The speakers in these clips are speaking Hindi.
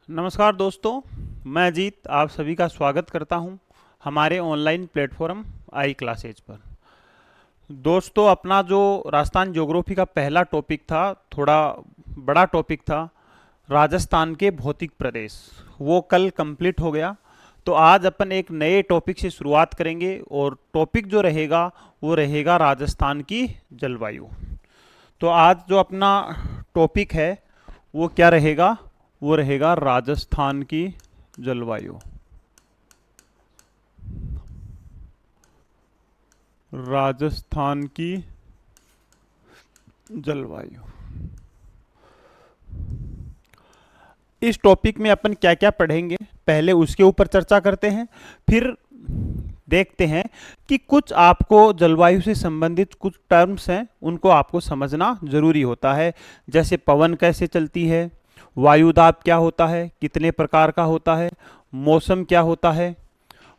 नमस्कार दोस्तों, मैं अजीत आप सभी का स्वागत करता हूं हमारे ऑनलाइन प्लेटफॉर्म आई क्लासेज पर। दोस्तों, अपना जो राजस्थान ज्योग्राफी का पहला टॉपिक था, थोड़ा बड़ा टॉपिक था, राजस्थान के भौतिक प्रदेश, वो कल कंप्लीट हो गया। तो आज अपन एक नए टॉपिक से शुरुआत करेंगे और टॉपिक जो रहेगा वो रहेगा राजस्थान की जलवायु। तो आज जो अपना टॉपिक है वो क्या रहेगा? वो रहेगा राजस्थान की जलवायु। राजस्थान की जलवायु। इस टॉपिक में अपन क्या क्या पढ़ेंगे, पहले उसके ऊपर चर्चा करते हैं, फिर देखते हैं कि कुछ आपको जलवायु से संबंधित कुछ टर्म्स हैं उनको आपको समझना जरूरी होता है। जैसे पवन कैसे चलती है, वायुदाब क्या होता है, कितने प्रकार का होता है, मौसम क्या होता है,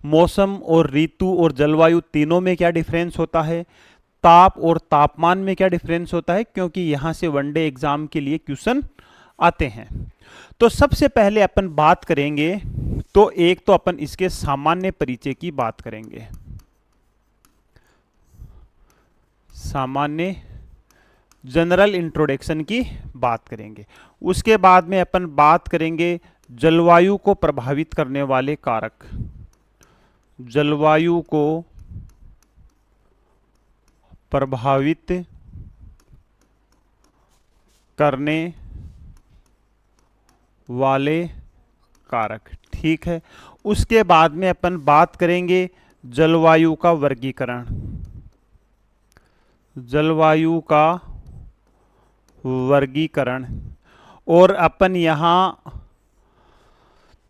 मौसम और ऋतु और जलवायु तीनों में क्या डिफरेंस होता है, ताप और तापमान में क्या डिफरेंस होता है, क्योंकि यहां से वनडे एग्जाम के लिए क्वेश्चन आते हैं। तो सबसे पहले अपन बात करेंगे, तो एक तो अपन इसके सामान्य परिचय की बात करेंगे, सामान्य जनरल इंट्रोडक्शन की बात करेंगे। उसके बाद में अपन बात करेंगे जलवायु को प्रभावित करने वाले कारक, जलवायु को प्रभावित करने वाले कारक, ठीक है। उसके बाद में अपन बात करेंगे जलवायु का वर्गीकरण, जलवायु का वर्गीकरण। और अपन यहां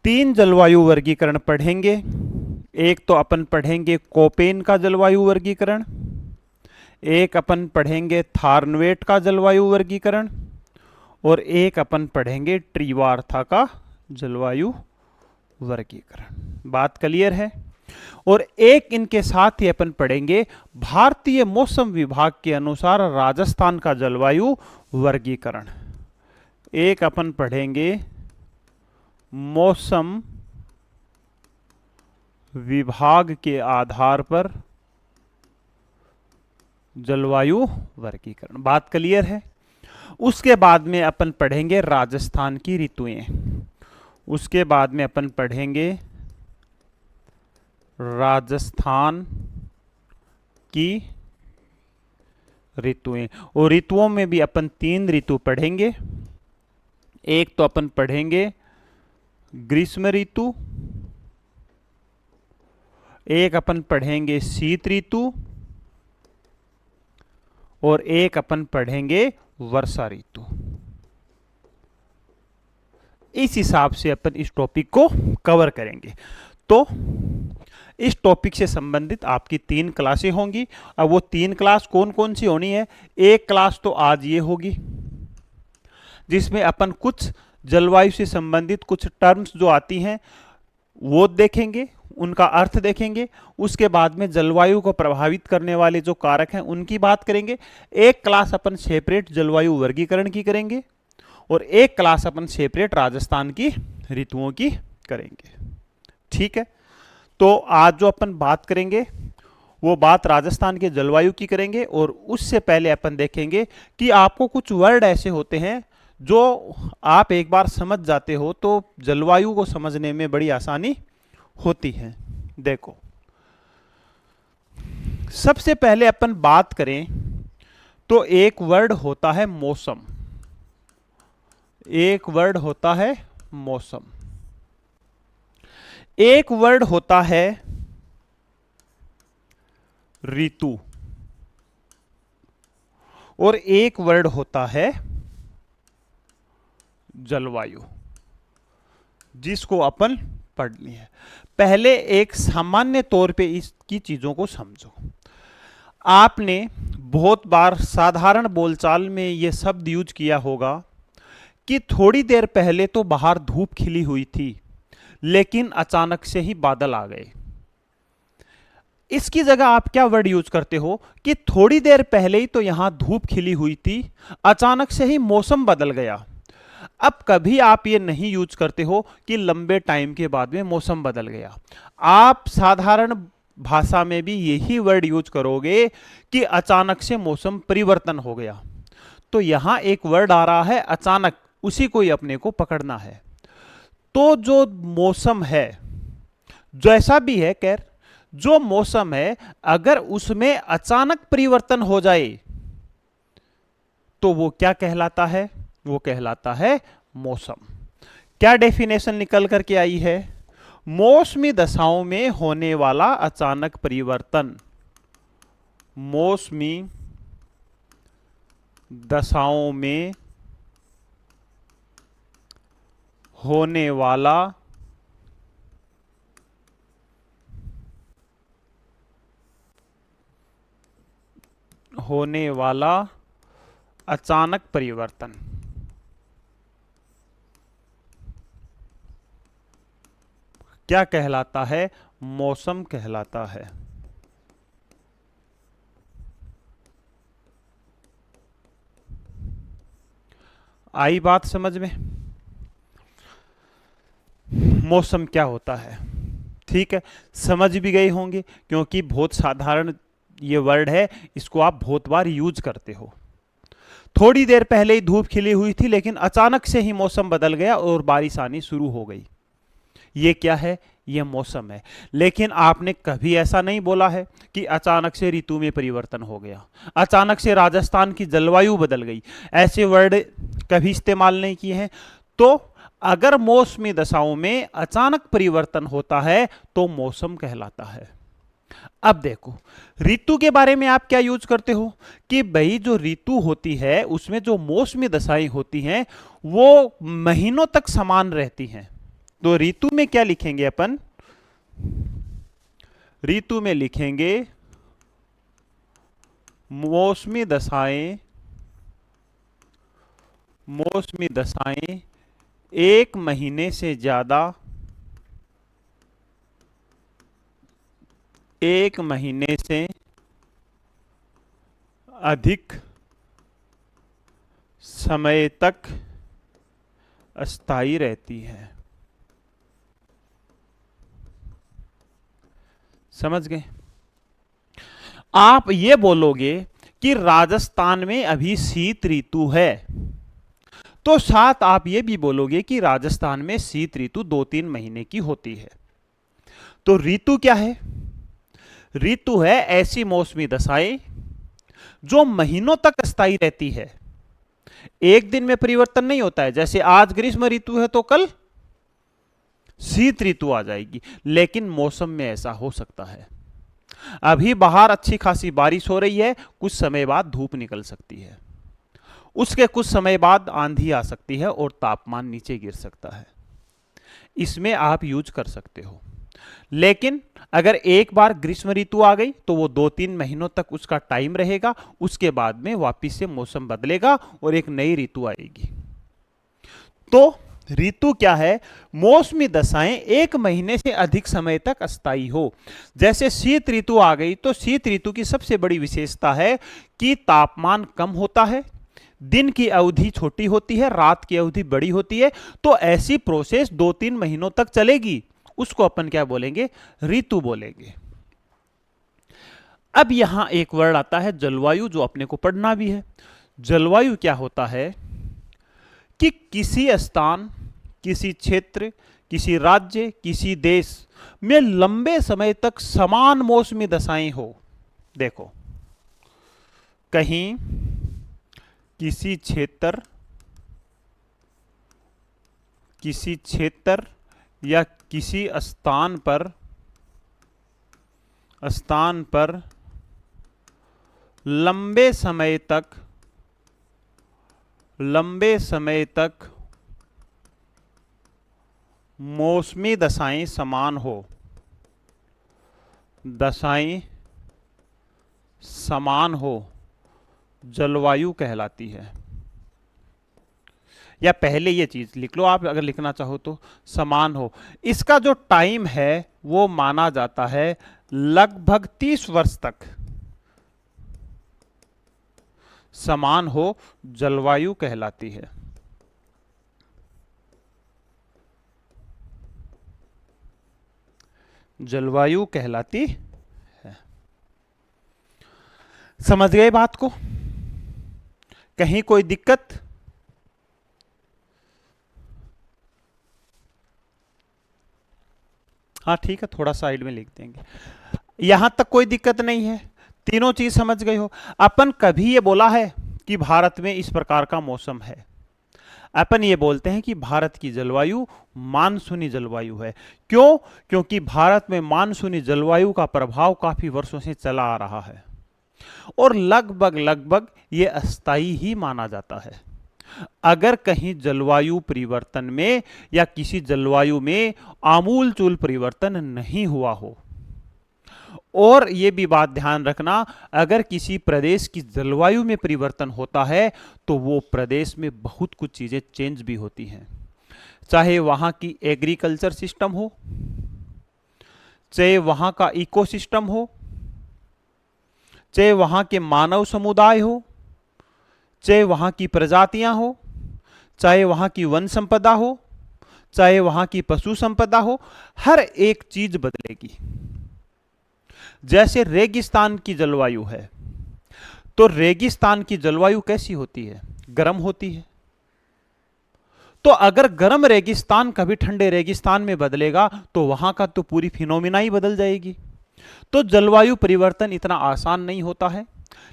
3 जलवायु वर्गीकरण पढ़ेंगे। एक तो अपन पढ़ेंगे कोपेन का जलवायु वर्गीकरण, एक अपन पढ़ेंगे थार्नवेट का जलवायु वर्गीकरण, और एक अपन पढ़ेंगे ट्रीवार्था का जलवायु वर्गीकरण। बात क्लियर है? और एक इनके साथ ही अपन पढ़ेंगे भारतीय मौसम विभाग के अनुसार राजस्थान का जलवायु वर्गीकरण। एक अपन पढ़ेंगे मौसम विभाग के आधार पर जलवायु वर्गीकरण। बात क्लियर है? उसके बाद में अपन पढ़ेंगे राजस्थान की ऋतुएं, उसके बाद में अपन पढ़ेंगे राजस्थान की ऋतुएं। और ऋतुओं में भी अपन 3 ऋतु पढ़ेंगे। एक तो अपन पढ़ेंगे ग्रीष्म ऋतु, एक अपन पढ़ेंगे शीत ऋतु, और एक अपन पढ़ेंगे वर्षा ऋतु। इस हिसाब से अपन इस टॉपिक को कवर करेंगे। तो इस टॉपिक से संबंधित आपकी 3 क्लासें होंगी। अब वो 3 क्लास कौन कौन सी होनी है? एक क्लास तो आज ये होगी जिसमें अपन कुछ जलवायु से संबंधित कुछ टर्म्स जो आती हैं वो देखेंगे, उनका अर्थ देखेंगे। उसके बाद में जलवायु को प्रभावित करने वाले जो कारक हैं उनकी बात करेंगे। एक क्लास अपन सेपरेट जलवायु वर्गीकरण की करेंगे और एक क्लास अपन सेपरेट राजस्थान की ऋतुओं की करेंगे। ठीक है? तो आज जो अपन बात करेंगे वो बात राजस्थान के जलवायु की करेंगे। और उससे पहले अपन देखेंगे कि आपको कुछ वर्ड ऐसे होते हैं जो आप एक बार समझ जाते हो तो जलवायु को समझने में बड़ी आसानी होती है। देखो, सबसे पहले अपन बात करें तो एक वर्ड होता है मौसम, एक वर्ड होता है मौसम, एक वर्ड होता है ऋतु, और एक वर्ड होता है जलवायु, जिसको अपन पढ़ लिए। पहले एक सामान्य तौर पे इसकी चीजों को समझो। आपने बहुत बार साधारण बोलचाल में यह शब्द यूज किया होगा कि थोड़ी देर पहले तो बाहर धूप खिली हुई थी लेकिन अचानक से ही बादल आ गए। इसकी जगह आप क्या वर्ड यूज करते हो कि थोड़ी देर पहले ही तो यहां धूप खिली हुई थी, अचानक से ही मौसम बदल गया। अब कभी आप ये नहीं यूज करते हो कि लंबे टाइम के बाद में मौसम बदल गया। आप साधारण भाषा में भी यही वर्ड यूज करोगे कि अचानक से मौसम परिवर्तन हो गया। तो यहां एक वर्ड आ रहा है अचानक, उसी को ही अपने को पकड़ना है। तो जो मौसम है, जैसा भी है खैर, जो मौसम है अगर उसमें अचानक परिवर्तन हो जाए तो वो क्या कहलाता है? वो कहलाता है मौसम। क्या डेफिनेशन निकल करके आई है? मौसमी दशाओं में होने वाला अचानक परिवर्तन, मौसमी दशाओं में होने वाला अचानक परिवर्तन क्या कहलाता है? मौसम कहलाता है। आई बात समझ में? मौसम क्या होता है? ठीक है, समझ भी गए होंगे क्योंकि बहुत साधारण ये वर्ड है, इसको आप बहुत बार यूज करते हो। थोड़ी देर पहले ही धूप खिली हुई थी लेकिन अचानक से ही मौसम बदल गया और बारिश आनी शुरू हो गई। ये क्या है? ये मौसम है। लेकिन आपने कभी ऐसा नहीं बोला है कि अचानक से ऋतु में परिवर्तन हो गया, अचानक से राजस्थान की जलवायु बदल गई। ऐसे वर्ड कभी इस्तेमाल नहीं किए हैं। तो अगर मौसमी दशाओं में अचानक परिवर्तन होता है तो मौसम कहलाता है। अब देखो, ऋतु के बारे में आप क्या यूज करते हो कि भाई जो ऋतु होती है उसमें जो मौसमी दशाएं होती हैं वो महीनों तक समान रहती हैं। तो ऋतु में क्या लिखेंगे अपन? ऋतु में लिखेंगे मौसमी दशाएं, मौसमी दशाएं एक महीने से ज्यादा, एक महीने से अधिक समय तक अस्थायी रहती है। समझ गए? आप ये बोलोगे कि राजस्थान में अभी शीत ऋतु है, तो साथ आप ये भी बोलोगे कि राजस्थान में शीत ऋतु 2-3 महीने की होती है। तो ऋतु क्या है? ऋतु है ऐसी मौसमी दशाएं जो महीनों तक अस्थायी रहती है। एक दिन में परिवर्तन नहीं होता है, जैसे आज ग्रीष्म ऋतु है तो कल शीत ऋतु आ जाएगी। लेकिन मौसम में ऐसा हो सकता है, अभी बाहर अच्छी खासी बारिश हो रही है, कुछ समय बाद धूप निकल सकती है, उसके कुछ समय बाद आंधी आ सकती है और तापमान नीचे गिर सकता है। इसमें आप यूज कर सकते हो। लेकिन अगर एक बार ग्रीष्म ऋतु आ गई तो वो 2-3 महीनों तक उसका टाइम रहेगा, उसके बाद में वापिस से मौसम बदलेगा और एक नई ऋतु आएगी। तो ऋतु क्या है? मौसमी दशाएं एक महीने से अधिक समय तक अस्थायी हो। जैसे शीत ऋतु आ गई तो शीत ऋतु की सबसे बड़ी विशेषता है कि तापमान कम होता है, दिन की अवधि छोटी होती है, रात की अवधि बड़ी होती है। तो ऐसी प्रोसेस 2-3 महीनों तक चलेगी, उसको अपन क्या बोलेंगे? ऋतु बोलेंगे। अब यहां एक वर्ड आता है जलवायु, जो अपने को पढ़ना भी है। जलवायु क्या होता है कि किसी स्थान, किसी क्षेत्र, किसी राज्य, किसी देश में लंबे समय तक समान मौसमी दशाएं हो। देखो, कहीं किसी क्षेत्र या किसी स्थान पर लंबे समय तक मौसमी दशाएं समान हो, जलवायु कहलाती है। या पहले ये चीज लिख लो आप, अगर लिखना चाहो तो, समान हो। इसका जो टाइम है वो माना जाता है लगभग 30 वर्ष तक समान हो, जलवायु कहलाती है। जलवायु कहलाती है। समझ गए बात को? कहीं कोई दिक्कत? हाँ ठीक है, थोड़ा साइड में लिख देंगे। यहां तक कोई दिक्कत नहीं है, तीनों चीज समझ गए हो। अपन कभी ये बोला है कि भारत में इस प्रकार का मौसम है? अपन ये बोलते हैं कि भारत की जलवायु मानसूनी जलवायु है। क्यों? क्योंकि भारत में मानसूनी जलवायु का प्रभाव काफी वर्षों से चला आ रहा है और लगभग लगभग ये अस्थायी ही माना जाता है। अगर कहीं जलवायु परिवर्तन में या किसी जलवायु में आमूलचूल परिवर्तन नहीं हुआ हो, और ये भी बात ध्यान रखना, अगर किसी प्रदेश की जलवायु में परिवर्तन होता है तो वो प्रदेश में बहुत कुछ चीजें चेंज भी होती हैं। चाहे वहां की एग्रीकल्चर सिस्टम हो, चाहे वहां का इकोसिस्टम हो, चाहे वहां के मानव समुदाय हो, चाहे वहां की प्रजातियां हो, चाहे वहां की वन संपदा हो, चाहे वहां की पशु संपदा हो, हर एक चीज बदलेगी। जैसे रेगिस्तान की जलवायु है, तो रेगिस्तान की जलवायु कैसी होती है? गर्म होती है। तो अगर गर्म रेगिस्तान कभी ठंडे रेगिस्तान में बदलेगा तो वहां का तो पूरी फिनोमिना ही बदल जाएगी। तो जलवायु परिवर्तन इतना आसान नहीं होता है,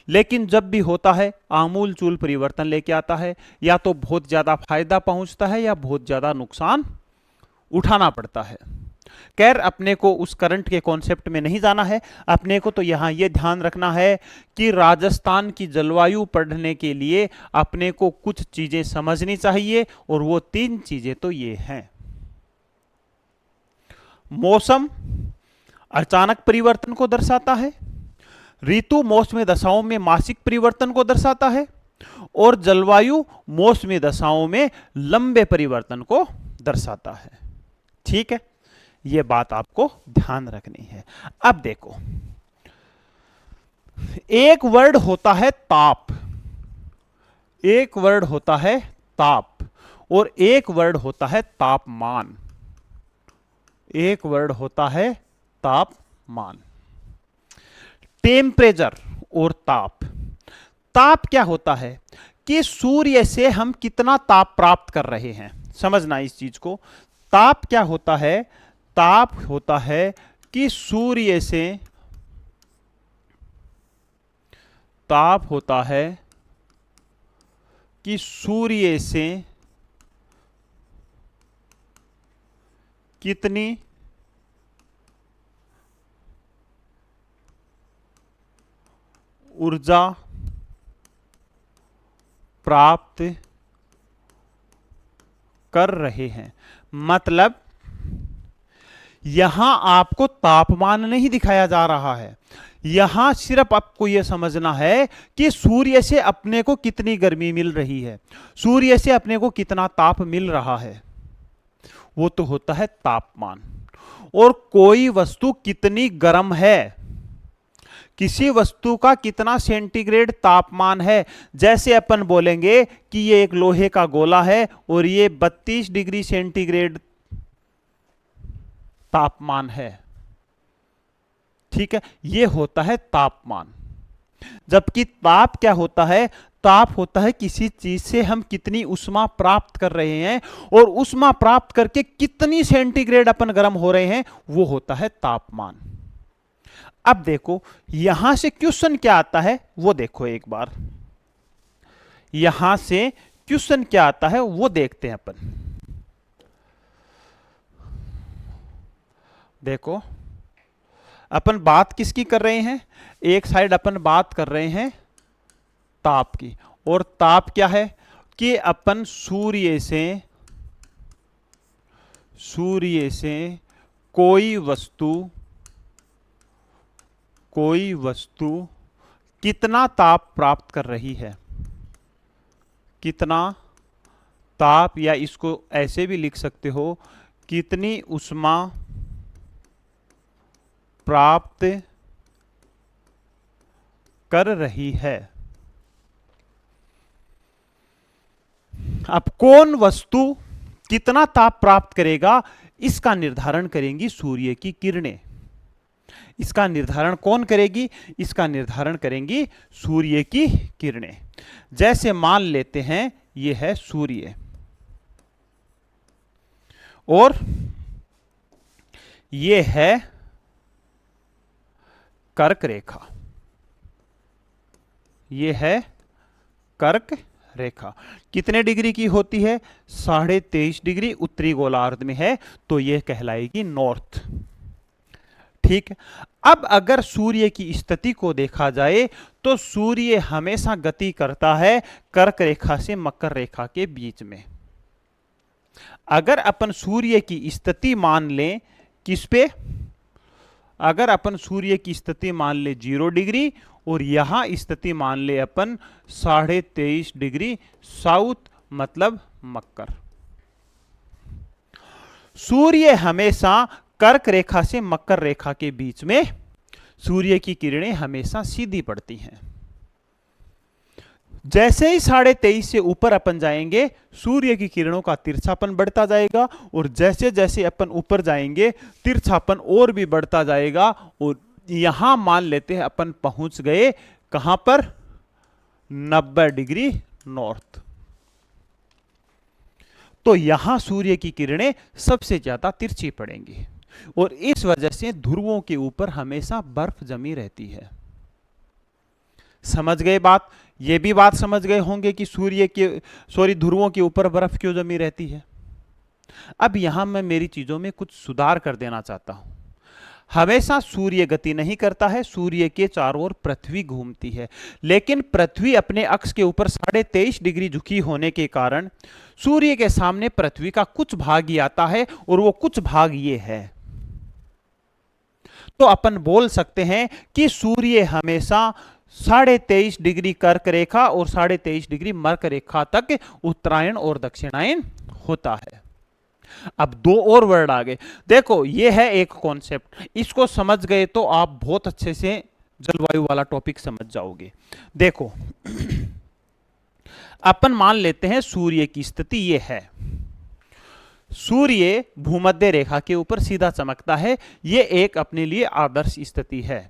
लेकिन जब भी होता है आमूलचूल परिवर्तन लेके आता है। या तो बहुत ज्यादा फायदा पहुंचता है या बहुत ज्यादा नुकसान उठाना पड़ता है। खैर, अपने को उस करंट के कॉन्सेप्ट में नहीं जाना है। अपने को तो यहां यह ध्यान रखना है कि राजस्थान की जलवायु पढ़ने के लिए अपने को कुछ चीजें समझनी चाहिए, और वो 3 चीजें तो ये हैं। मौसम अचानक परिवर्तन को दर्शाता है, ऋतु मौसमी दशाओं में मासिक परिवर्तन को दर्शाता है, और जलवायु मौसमी दशाओं में लंबे परिवर्तन को दर्शाता है। ठीक है, यह बात आपको ध्यान रखनी है। अब देखो, एक वर्ड होता है ताप, एक वर्ड होता है ताप, और एक वर्ड होता है तापमान। एक वर्ड होता है तापमान। टेम्परेचर और ताप। ताप क्या होता है कि सूर्य से हम कितना ताप प्राप्त कर रहे हैं, समझना इस चीज को। ताप क्या होता है? ताप होता है कि सूर्य से, ताप होता है कि सूर्य से कितनी ऊर्जा प्राप्त कर रहे हैं। मतलब यहां आपको तापमान नहीं दिखाया जा रहा है, यहां सिर्फ आपको यह समझना है कि सूर्य से अपने को कितनी गर्मी मिल रही है, सूर्य से अपने को कितना ताप मिल रहा है, वो तो होता है तापमान। और कोई वस्तु कितनी गर्म है, किसी वस्तु का कितना सेंटीग्रेड तापमान है। जैसे अपन बोलेंगे कि ये एक लोहे का गोला है और ये 32 डिग्री सेंटीग्रेड तापमान है। ठीक है, ये होता है तापमान। जबकि ताप क्या होता है? ताप होता है किसी चीज से हम कितनी उष्मा प्राप्त कर रहे हैं, और उष्मा प्राप्त करके कितनी सेंटीग्रेड अपन गर्म हो रहे हैं, वो होता है तापमान। अब देखो यहां से क्वेश्चन क्या आता है वो देखो एक बार। यहां से क्वेश्चन क्या आता है वो देखते हैं अपन। देखो अपन बात किसकी कर रहे हैं? एक साइड अपन बात कर रहे हैं ताप की, और ताप क्या है कि अपन सूर्य से कोई वस्तु कितना ताप प्राप्त कर रही है, कितना ताप, या इसको ऐसे भी लिख सकते हो कितनी उष्मा प्राप्त कर रही है। अब कौन वस्तु कितना ताप प्राप्त करेगा, इसका निर्धारण करेंगी सूर्य की किरणें। इसका निर्धारण कौन करेगी? इसका निर्धारण करेंगी सूर्य की किरणें। जैसे मान लेते हैं ये है सूर्य और ये है कर्क रेखा, ये है कर्क रेखा। कितने डिग्री की होती है? 23.5 डिग्री उत्तरी गोलार्ध में है, तो यह कहलाएगी नॉर्थ। ठीक है। अब अगर सूर्य की स्थिति को देखा जाए तो सूर्य हमेशा गति करता है कर्क रेखा से मकर रेखा के बीच में। अगर अपन सूर्य की स्थिति मान लें किस पे? अगर अपन सूर्य की स्थिति मान ले 0 डिग्री और यहां स्थिति मान ले अपन 23.5 डिग्री साउथ मतलब मकर। सूर्य हमेशा कर्क रेखा से मकर रेखा के बीच में, सूर्य की किरणें हमेशा सीधी पड़ती हैं। जैसे ही 23.5 से ऊपर अपन जाएंगे सूर्य की किरणों का तिरछापन बढ़ता जाएगा और जैसे जैसे अपन ऊपर जाएंगे तिरछापन और भी बढ़ता जाएगा और यहां मान लेते हैं अपन पहुंच गए कहां पर? 90 डिग्री नॉर्थ। तो यहां सूर्य की किरणें सबसे ज्यादा तिरछी पड़ेंगी और इस वजह से ध्रुवों के ऊपर हमेशा बर्फ जमी रहती है। समझ गए बात? ये भी बात समझ गए होंगे कि ध्रुवों के ऊपर बर्फ क्यों जमी रहती है। अब यहां मैं मेरी चीजों में कुछ सुधार कर देना चाहता हूं। हमेशा सूर्य गति नहीं करता है, सूर्य के चारों ओर पृथ्वी घूमती है, लेकिन पृथ्वी अपने अक्ष के ऊपर 23.5 डिग्री झुकी होने के कारण सूर्य के सामने पृथ्वी का कुछ भाग ही आता है और वो कुछ भाग ये है। तो अपन बोल सकते हैं कि सूर्य हमेशा 23.5 डिग्री कर्क रेखा और 23.5 डिग्री मकर रेखा तक उत्तरायण और दक्षिणायन होता है। अब 2 और वर्ड आ गए। देखो ये है एक कॉन्सेप्ट, इसको समझ गए तो आप बहुत अच्छे से जलवायु वाला टॉपिक समझ जाओगे। देखो अपन मान लेते हैं सूर्य की स्थिति ये है, सूर्य भूमध्य रेखा के ऊपर सीधा चमकता है, ये एक अपने लिए आदर्श स्थिति है।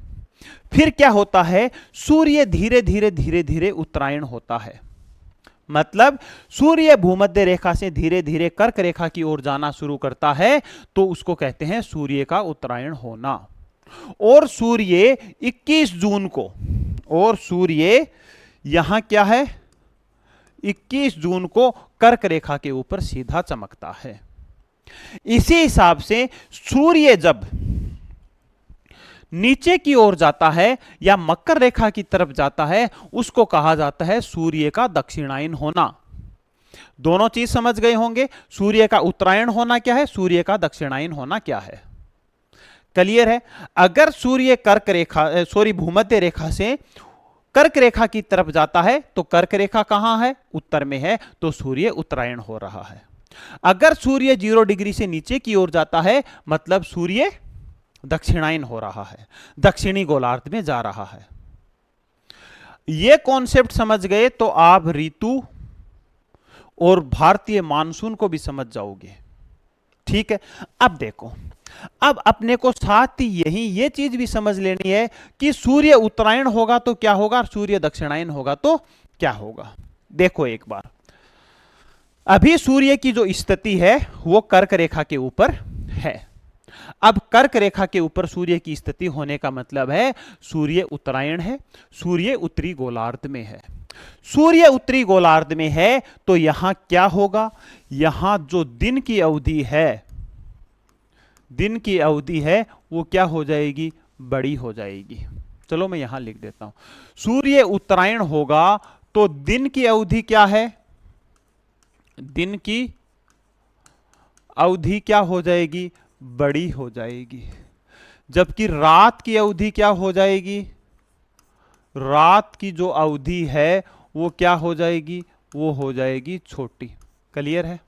फिर क्या होता है? सूर्य धीरे धीरे धीरे धीरे उत्तरायण होता है, मतलब सूर्य भूमध्य रेखा से धीरे धीरे कर्क रेखा की ओर जाना शुरू करता है, तो उसको कहते हैं सूर्य का उत्तरायण होना। और सूर्य 21 जून को, और सूर्य यहां क्या है? 21 जून को कर्क रेखा के ऊपर सीधा चमकता है। इसी हिसाब से सूर्य जब नीचे की ओर जाता है या मकर रेखा की तरफ जाता है उसको कहा जाता है सूर्य का दक्षिणायन होना। दोनों चीज समझ गए होंगे। सूर्य का उत्तरायण होना क्या है, सूर्य का दक्षिणायन होना क्या है। क्लियर है? अगर सूर्य कर्क रेखा भूमध्य रेखा से कर्क रेखा की तरफ जाता है तो कर्क रेखा कहां है? उत्तर में है, तो सूर्य उत्तरायण हो रहा है। अगर सूर्य 0 डिग्री से नीचे की ओर जाता है मतलब सूर्य दक्षिणायन हो रहा है, दक्षिणी गोलार्ध में जा रहा है। यह कॉन्सेप्ट समझ गए तो आप ऋतु और भारतीय मानसून को भी समझ जाओगे। ठीक है। अब देखो, अब अपने को साथ ही यही ये चीज भी समझ लेनी है कि सूर्य उत्तरायण होगा तो क्या होगा, सूर्य दक्षिणायन होगा तो क्या होगा। देखो एक बार, अभी सूर्य की जो स्थिति है वो कर्क रेखा के ऊपर है। अब कर्क रेखा के ऊपर सूर्य की स्थिति होने का मतलब है सूर्य उत्तरायण है, सूर्य उत्तरी गोलार्ध में है। सूर्य उत्तरी गोलार्ध में है तो यहां क्या होगा? यहां जो दिन की अवधि है, दिन की अवधि है वो क्या हो जाएगी? बड़ी हो जाएगी। चलो मैं यहां लिख देता हूं, सूर्य उत्तरायण होगा तो दिन की अवधि क्या है? दिन की अवधि क्या हो जाएगी? बड़ी हो जाएगी। जबकि रात की अवधि क्या हो जाएगी? रात की जो अवधि है वो क्या हो जाएगी? वो हो जाएगी छोटी। क्लियर है?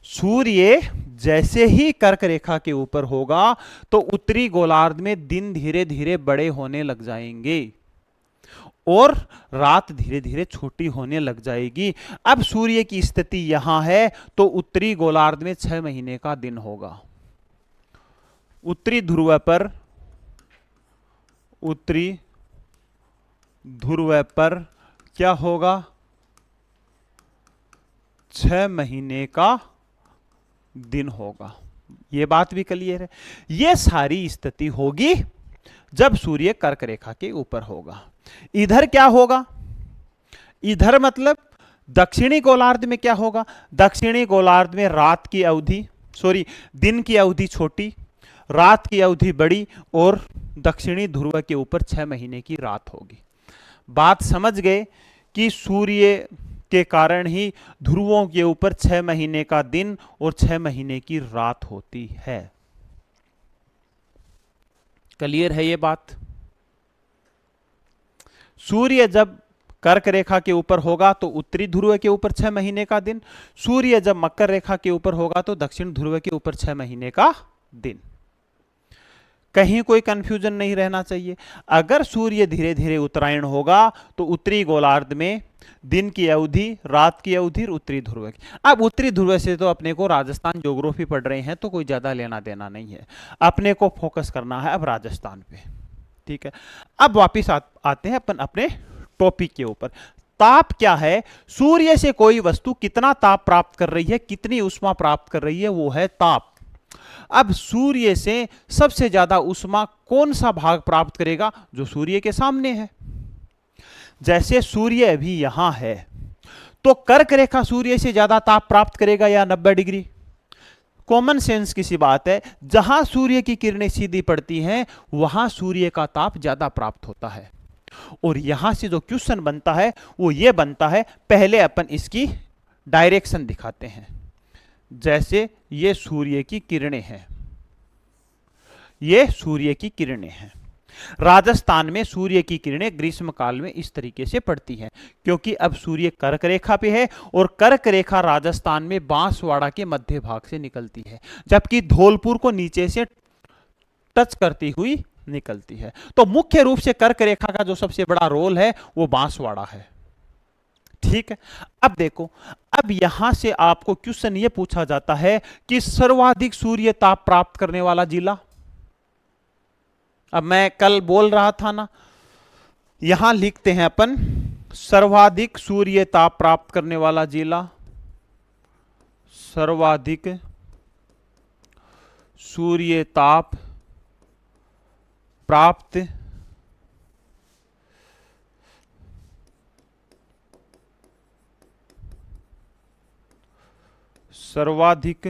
सूर्य जैसे ही कर्क रेखा के ऊपर होगा तो उत्तरी गोलार्ध में दिन धीरे धीरे बड़े होने लग जाएंगे और रात धीरे धीरे छोटी होने लग जाएगी। अब सूर्य की स्थिति यहां है तो उत्तरी गोलार्ध में 6 महीने का दिन होगा। उत्तरी ध्रुव पर उत्तरी ध्रुव पर क्या होगा, 6 महीने का दिन होगा। ये बात भी क्लियर है। ये सारी स्थिति होगी जब सूर्य कर्क रेखा के ऊपर होगा। इधर क्या होगा, इधर मतलब दक्षिणी गोलार्ध में क्या होगा, दक्षिणी गोलार्ध में रात की अवधि दिन की अवधि छोटी, रात की अवधि बड़ी, और दक्षिणी ध्रुव के ऊपर 6 महीने की रात होगी। बात समझ गए कि सूर्य के कारण ही ध्रुवों के ऊपर 6 महीने का दिन और 6 महीने की रात होती है। क्लियर है ये बात। सूर्य जब कर्क रेखा के ऊपर होगा तो उत्तरी ध्रुव के ऊपर 6 महीने का दिन, सूर्य जब मकर रेखा के ऊपर होगा तो दक्षिण ध्रुव के ऊपर 6 महीने का दिन। कहीं कोई कंफ्यूजन नहीं रहना चाहिए। अगर सूर्य धीरे धीरे उत्तरायण होगा तो उत्तरी गोलार्ध में दिन की अवधि, रात की अवधि उत्तरी ध्रुव की। अब उत्तरी ध्रुव से तो अपने को राजस्थान ज्योग्राफी पढ़ रहे हैं तो कोई ज्यादा लेना देना नहीं है, अपने को फोकस करना है अब राजस्थान पे। ठीक है, अब वापिस आते हैं अपन अपने टॉपिक के ऊपर। ताप क्या है, सूर्य से कोई वस्तु कितना ताप प्राप्त कर रही है, कितनी ऊष्मा प्राप्त कर रही है, वो है ताप। अब सूर्य से सबसे ज्यादा ऊष्मा कौन सा भाग प्राप्त करेगा, जो सूर्य के सामने है। जैसे सूर्य अभी यहां है तो कर्क रेखा सूर्य से ज्यादा ताप प्राप्त करेगा या 90 डिग्री। कॉमन सेंस की सी बात है, जहां सूर्य की किरणें सीधी पड़ती हैं वहां सूर्य का ताप ज्यादा प्राप्त होता है। और यहां से जो क्वेश्चन बनता है वो ये बनता है, पहले अपन इसकी डायरेक्शन दिखाते हैं। जैसे ये सूर्य की किरणें हैं, ये सूर्य की किरणें हैं। राजस्थान में सूर्य की किरणें ग्रीष्म काल में इस तरीके से पड़ती हैं, क्योंकि अब सूर्य कर्क रेखा पे है और कर्क रेखा राजस्थान में बांसवाड़ा के मध्य भाग से निकलती है, जबकि धौलपुर को नीचे से टच करती हुई निकलती है। तो मुख्य रूप से कर्क रेखा का जो सबसे बड़ा रोल है वो बांसवाड़ा है। ठीक है, अब देखो, अब यहां से आपको क्वेश्चन ये पूछा जाता है कि सर्वाधिक सूर्य ताप प्राप्त करने वाला जिला। अब मैं कल बोल रहा था ना, यहां लिखते हैं अपन सर्वाधिक सूर्य ताप प्राप्त करने वाला जिला, सर्वाधिक सूर्य ताप प्राप्त सर्वाधिक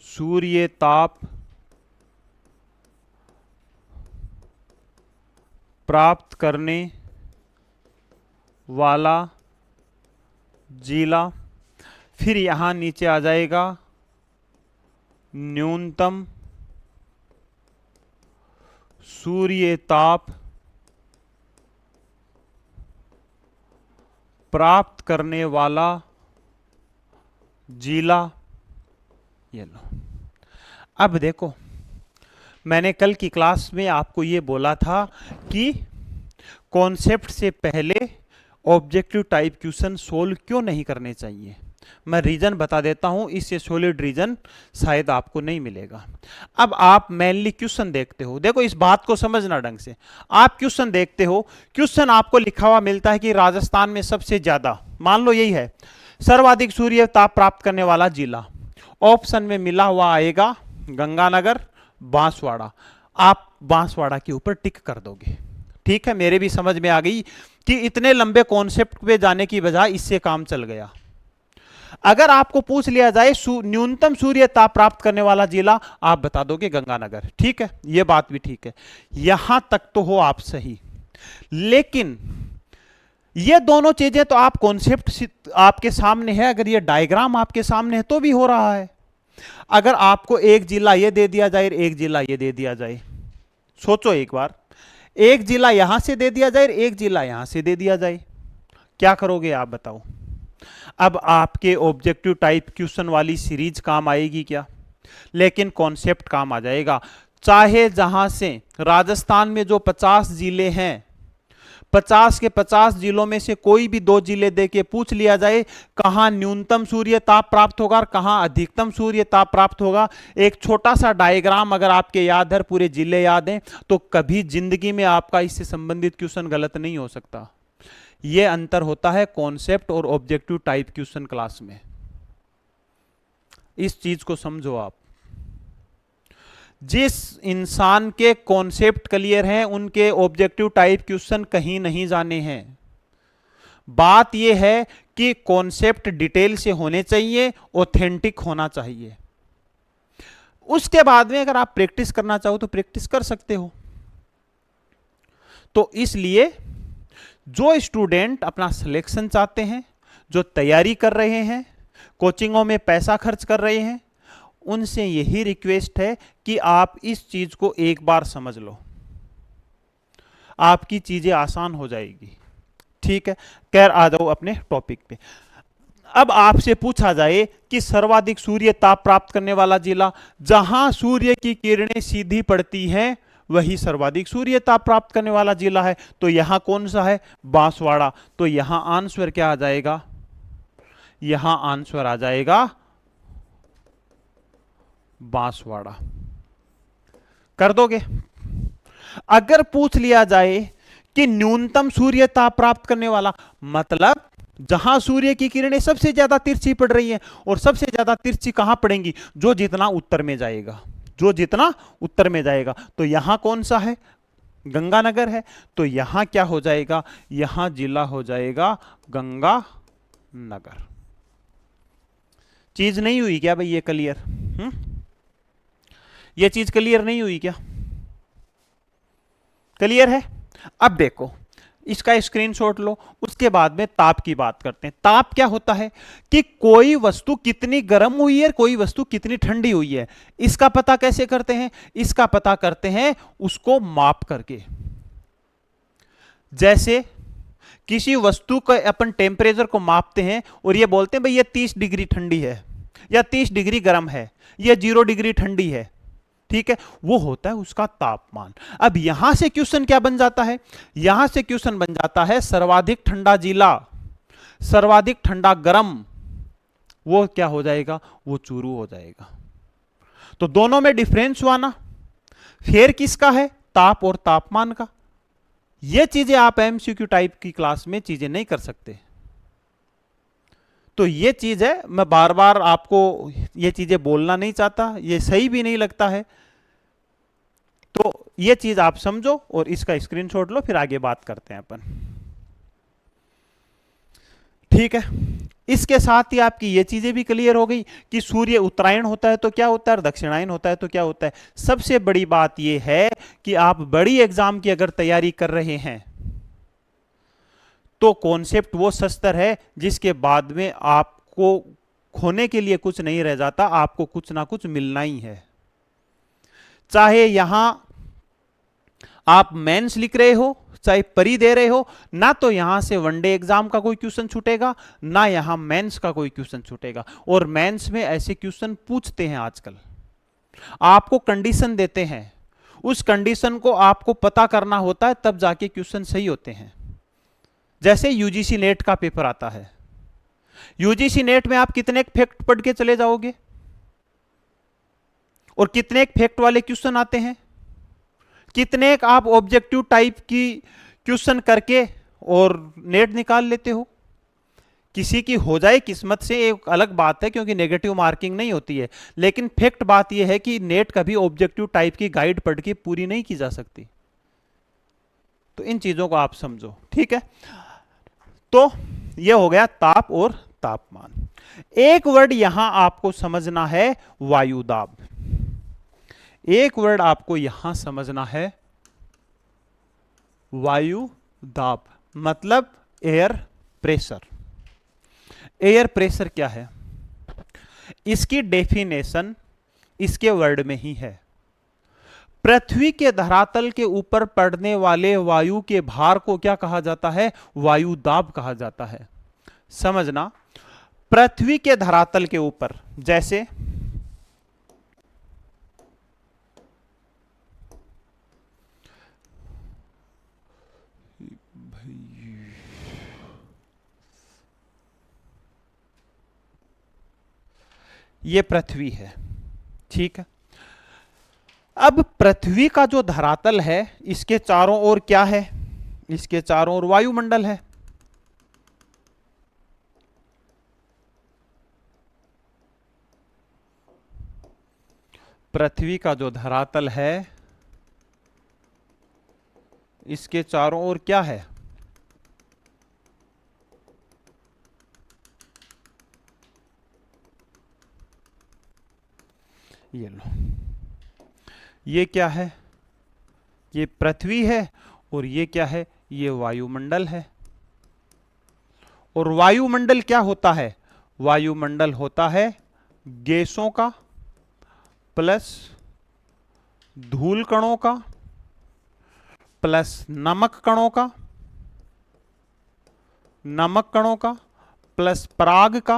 सूर्य ताप प्राप्त करने वाला जिला। फिर यहां नीचे आ जाएगा न्यूनतम सूर्य ताप प्राप्त करने वाला जिला। ये लो, अब देखो, मैंने कल की क्लास में आपको ये बोला था कि कॉन्सेप्ट से पहले ऑब्जेक्टिव टाइप क्वेश्चन सोल्व क्यों नहीं करने चाहिए। मैं रीजन बता देता हूं, इससे सॉलिड रीजन शायद आपको नहीं मिलेगा। अब आप मेनली क्वेश्चन देखते हो, देखो इस बात को समझना ढंग से। आप क्वेश्चन देखते हो, क्वेश्चन आपको लिखा हुआ मिलता है कि राजस्थान में सबसे ज्यादा, मान लो यही है, सर्वाधिक सूर्य ताप प्राप्त करने वाला जिला। ऑप्शन में मिला हुआ आएगा गंगानगर, बांसवाड़ा। आप बांसवाड़ा के ऊपर टिक कर दोगे। ठीक है, मेरे भी समझ में आ गई कि इतने लंबे कॉन्सेप्ट पे जाने की बजाय इससे काम चल गया। अगर आपको पूछ लिया जाए न्यूनतम सूर्य ताप प्राप्त करने वाला जिला, आप बता दोगे गंगानगर। ठीक है, यह बात भी ठीक है, यहां तक तो हो आप सही। लेकिन ये दोनों चीजें तो आप कॉन्सेप्ट आपके सामने है, अगर ये डायग्राम आपके सामने है तो भी हो रहा है। अगर आपको एक जिला ये दे दिया जाए, एक जिला ये दे दिया जाए, सोचो एक बार, एक जिला यहां से दे दिया जाए, एक जिला यहां से दे दिया जाए, क्या करोगे आप बताओ। अब आपके ऑब्जेक्टिव टाइप क्वेश्चन वाली सीरीज काम आएगी क्या? लेकिन कॉन्सेप्ट काम आ जाएगा। चाहे जहां से राजस्थान में जो 50 जिले हैं, 50 के 50 जिलों में से कोई भी 2 जिले देके पूछ लिया जाए कहां न्यूनतम सूर्य ताप प्राप्त होगा और कहां अधिकतम सूर्य ताप प्राप्त होगा, एक छोटा सा डायग्राम अगर आपके याद है, पूरे जिले याद हैं, तो कभी जिंदगी में आपका इससे संबंधित क्वेश्चन गलत नहीं हो सकता। यह अंतर होता है कॉन्सेप्ट और ऑब्जेक्टिव टाइप क्वेश्चन क्लास में। इस चीज को समझो आप। जिस इंसान के कॉन्सेप्ट क्लियर हैं उनके ऑब्जेक्टिव टाइप क्वेश्चन कहीं नहीं जाने हैं। बात यह है कि कॉन्सेप्ट डिटेल से होने चाहिए, ऑथेंटिक होना चाहिए। उसके बाद में अगर आप प्रैक्टिस करना चाहो तो प्रैक्टिस कर सकते हो। तो इसलिए जो स्टूडेंट अपना सिलेक्शन चाहते हैं, जो तैयारी कर रहे हैं, कोचिंगों में पैसा खर्च कर रहे हैं, उनसे यही रिक्वेस्ट है कि आप इस चीज को एक बार समझ लो, आपकी चीजें आसान हो जाएगी। ठीक है, खैर आ जाओ अपने टॉपिक पे। अब आपसे पूछा जाए कि सर्वाधिक सूर्य ताप प्राप्त करने वाला जिला, जहां सूर्य की किरणें सीधी पड़ती हैं वही सर्वाधिक सूर्य ताप प्राप्त करने वाला जिला है, तो यहां कौन सा है? बांसवाड़ा। तो यहां आंसर क्या आ जाएगा? यहां आंसर आ जाएगा बांसवाड़ा। कर दोगे? अगर पूछ लिया जाए कि न्यूनतम सूर्य ताप प्राप्त करने वाला, मतलब जहां सूर्य की किरणें सबसे ज्यादा तिरछी पड़ रही हैं, और सबसे ज्यादा तिरछी कहां पड़ेंगी? जो जितना उत्तर में जाएगा, जो जितना उत्तर में जाएगा। तो यहां कौन सा है? गंगानगर है। तो यहां क्या हो जाएगा? यहां जिला हो जाएगा गंगानगर। चीज नहीं हुई क्या भाई ये क्लियर? ये चीज क्लियर नहीं हुई क्या? क्लियर है? अब देखो, इसका स्क्रीनशॉट लो, उसके बाद में ताप की बात करते हैं। ताप क्या होता है कि कोई वस्तु कितनी गर्म हुई है, कोई वस्तु कितनी ठंडी हुई है। इसका पता कैसे करते हैं? इसका पता करते हैं उसको माप करके। जैसे किसी वस्तु का अपन टेम्परेचर को मापते हैं और ये बोलते हैं भाई ये 30 डिग्री ठंडी है या 30 डिग्री गर्म है, ये 0 डिग्री ठंडी है। ठीक है, वो होता है उसका तापमान। अब यहां से क्वेश्चन क्या बन जाता है? यहां से क्वेश्चन बन जाता है सर्वाधिक ठंडा जिला, सर्वाधिक ठंडा गर्म, वो क्या हो जाएगा? वो चूरू हो जाएगा। तो दोनों में डिफरेंस हुआ ना। फिर किसका है? ताप और तापमान का। ये चीजें आप एमसीक्यू टाइप की क्लास में चीजें नहीं कर सकते। तो ये चीज है, मैं बार बार आपको ये चीजें बोलना नहीं चाहता, ये सही भी नहीं लगता है। तो ये चीज आप समझो और इसका स्क्रीनशॉट लो, फिर आगे बात करते हैं अपन। ठीक है, इसके साथ ही आपकी ये चीजें भी क्लियर हो गई कि सूर्य उत्तरायण होता है तो क्या होता है और दक्षिणायन होता है तो क्या होता है। सबसे बड़ी बात यह है कि आप बड़ी एग्जाम की अगर तैयारी कर रहे हैं तो कॉन्सेप्ट वो शस्त्र है जिसके बाद में आपको खोने के लिए कुछ नहीं रह जाता, आपको कुछ ना कुछ मिलना ही है। चाहे यहां आप मेंस लिख रहे हो, चाहे परी दे रहे हो, ना तो यहां से वनडे एग्जाम का कोई क्वेश्चन छूटेगा, ना यहां मेंस का कोई क्वेश्चन छूटेगा। और मेंस में ऐसे क्वेश्चन पूछते हैं आजकल, आपको कंडीशन देते हैं, उस कंडीशन को आपको पता करना होता है, तब जाके क्वेश्चन सही होते हैं। जैसे यूजीसी नेट का पेपर आता है, यूजीसी नेट में आप कितने फैक्ट पढ़ के चले जाओगे और कितने फैक्ट वाले क्वेश्चन आते हैं, कितने आप ऑब्जेक्टिव टाइप की क्वेश्चन करके और नेट निकाल लेते हो। किसी की हो जाए किस्मत से एक अलग बात है, क्योंकि नेगेटिव मार्किंग नहीं होती है, लेकिन फैक्ट बात यह है कि नेट कभी ऑब्जेक्टिव टाइप की गाइड पढ़ के पूरी नहीं की जा सकती। तो इन चीजों को आप समझो। ठीक है, तो यह हो गया ताप और तापमान। एक वर्ड यहां आपको समझना है, वायुदाब। एक वर्ड आपको यहां समझना है, वायु दाब, मतलब एयर प्रेशर। एयर प्रेशर क्या है? इसकी डेफिनेशन इसके वर्ड में ही है। पृथ्वी के धरातल के ऊपर पड़ने वाले वायु के भार को क्या कहा जाता है? वायु दाब कहा जाता है। समझना, पृथ्वी के धरातल के ऊपर, जैसे ये पृथ्वी है, ठीक है। अब पृथ्वी का जो धरातल है इसके चारों ओर क्या है, इसके चारों ओर वायुमंडल है। पृथ्वी का जो धरातल है इसके चारों ओर क्या है, ये लो, ये क्या है, ये पृथ्वी है, और ये क्या है, ये वायुमंडल है। और वायुमंडल क्या होता है, वायुमंडल होता है गैसों का प्लस धूल कणों का प्लस नमक कणों का, नमक कणों का प्लस पराग का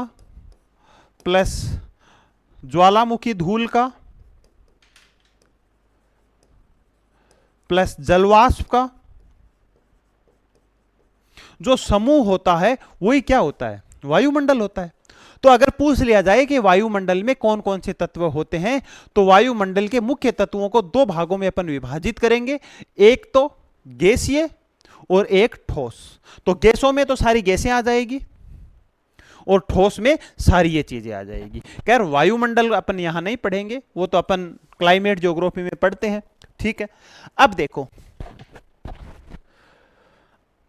प्लस ज्वालामुखी धूल का प्लस जलवाष्प का। जो समूह होता है वही क्या होता है, वायुमंडल होता है। तो अगर पूछ लिया जाए कि वायुमंडल में कौन कौन से तत्व होते हैं, तो वायुमंडल के मुख्य तत्वों को दो भागों में अपन विभाजित करेंगे, एक तो गैसीय और एक ठोस। तो गैसों में तो सारी गैसें आ जाएगी और ठोस में सारी ये चीजें आ जाएगी। खैर वायुमंडल अपन यहां नहीं पढ़ेंगे, वो तो अपन क्लाइमेट ज्योग्राफी में पढ़ते हैं, ठीक है। अब देखो,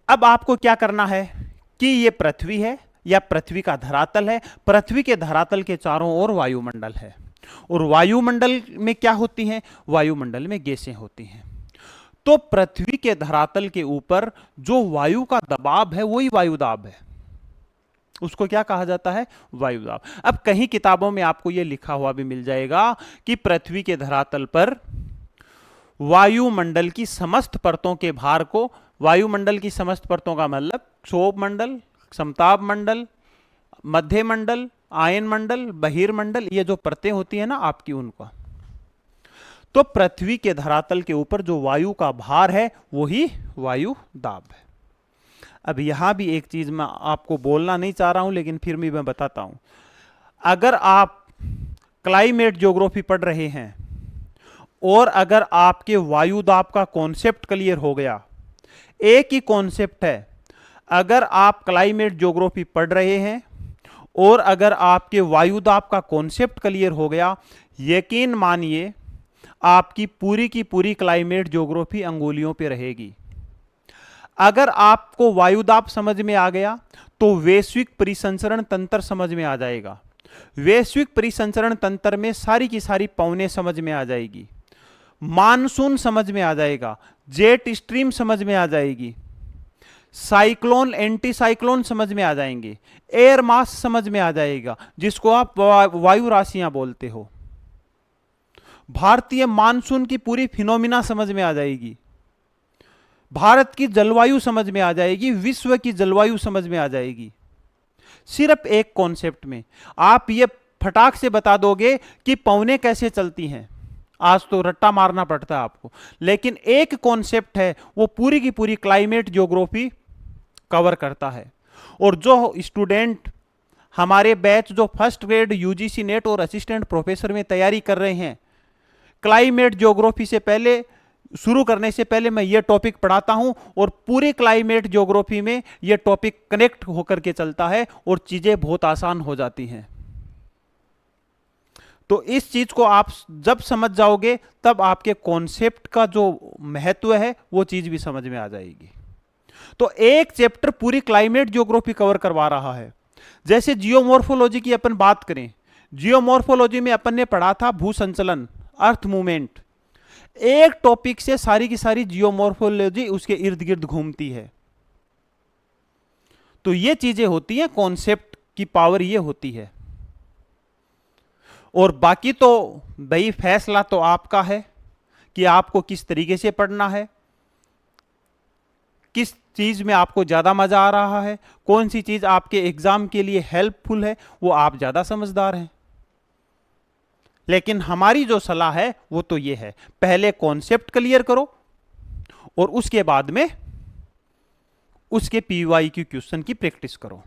अब आपको क्या करना है कि ये पृथ्वी है या पृथ्वी का धरातल है, पृथ्वी के धरातल के चारों ओर वायुमंडल है, और वायुमंडल में क्या होती है, वायुमंडल में गैसें होती हैं। तो पृथ्वी के धरातल के ऊपर जो वायु का दबाव है वही वायुदाब है, उसको क्या कहा जाता है, वायुदाब। अब कहीं किताबों में आपको यह लिखा हुआ भी मिल जाएगा कि पृथ्वी के धरातल पर वायुमंडल की समस्त परतों के भार को, वायुमंडल की समस्त परतों का मतलब क्षोभ मंडल, समताप मंडल, मध्य मंडल, आयन मंडल, बहिर्मंडल, ये जो परतें होती है ना आपकी, उनका। तो पृथ्वी के धरातल के ऊपर जो वायु का भार है वही वायु दाब है। अब यहां भी एक चीज मैं आपको बोलना नहीं चाह रहा हूं, लेकिन फिर भी मैं बताता हूं। अगर आप क्लाइमेट ज्योग्राफी पढ़ रहे हैं और अगर आपके वायु दाब का कॉन्सेप्ट क्लियर हो गया, एक ही कॉन्सेप्ट है, अगर आप क्लाइमेट ज्योग्राफी पढ़ रहे हैं और अगर आपके वायु दाब का कॉन्सेप्ट क्लियर हो गया, यकीन मानिए आपकी पूरी की पूरी क्लाइमेट ज्योग्राफी अंगुलियों पे रहेगी। अगर आपको वायुदाब समझ में आ गया तो वैश्विक परिसंचरण तंत्र समझ में आ जाएगा, वैश्विक परिसंचरण तंत्र में सारी की सारी पवनें समझ में आ जाएगी, मानसून समझ में आ जाएगा, जेट स्ट्रीम समझ में आ जाएगी, साइक्लोन एंटी साइक्लोन समझ में आ जाएंगे, एयर मास समझ में आ जाएगा जिसको आप वायु राशियां बोलते हो, भारतीय मानसून की पूरी फिनोमिना समझ में आ जाएगी, भारत की जलवायु समझ में आ जाएगी, विश्व की जलवायु समझ में आ जाएगी। सिर्फ एक कॉन्सेप्ट में आप ये फटाक से बता दोगे कि पवनें कैसे चलती हैं, आज तो रट्टा मारना पड़ता है आपको, लेकिन एक कॉन्सेप्ट है वो पूरी की पूरी क्लाइमेट ज्योग्राफी कवर करता है। और जो स्टूडेंट हमारे बैच जो फर्स्ट ग्रेड यूजीसी नेट और असिस्टेंट प्रोफेसर में तैयारी कर रहे हैं, क्लाइमेट ज्योग्राफी से पहले, शुरू करने से पहले मैं ये टॉपिक पढ़ाता हूं और पूरी क्लाइमेट ज्योग्राफी में ये टॉपिक कनेक्ट होकर के चलता है और चीजें बहुत आसान हो जाती हैं। तो इस चीज को आप जब समझ जाओगे तब आपके कॉन्सेप्ट का जो महत्व है वो चीज भी समझ में आ जाएगी। तो एक चैप्टर पूरी क्लाइमेट ज्योग्राफी कवर करवा रहा है। जैसे जियोमॉर्फोलॉजी की अपन बात करें, जियोमॉर्फोलॉजी में अपन ने पढ़ा था भू संचलन, अर्थ मूवमेंट। एक टॉपिक से सारी की सारी जियोमॉर्फोलॉजी उसके इर्द गिर्द घूमती है। तो ये चीजें होती हैं, कॉन्सेप्ट की पावर ये होती है। और बाकी तो भाई फैसला तो आपका है कि आपको किस तरीके से पढ़ना है, किस चीज में आपको ज्यादा मजा आ रहा है, कौन सी चीज आपके एग्जाम के लिए हेल्पफुल है, वो आप ज्यादा समझदार हैं। लेकिन हमारी जो सलाह है वो तो ये है, पहले कॉन्सेप्ट क्लियर करो और उसके बाद में उसके पीवाईक्यू क्वेश्चन की प्रैक्टिस करो।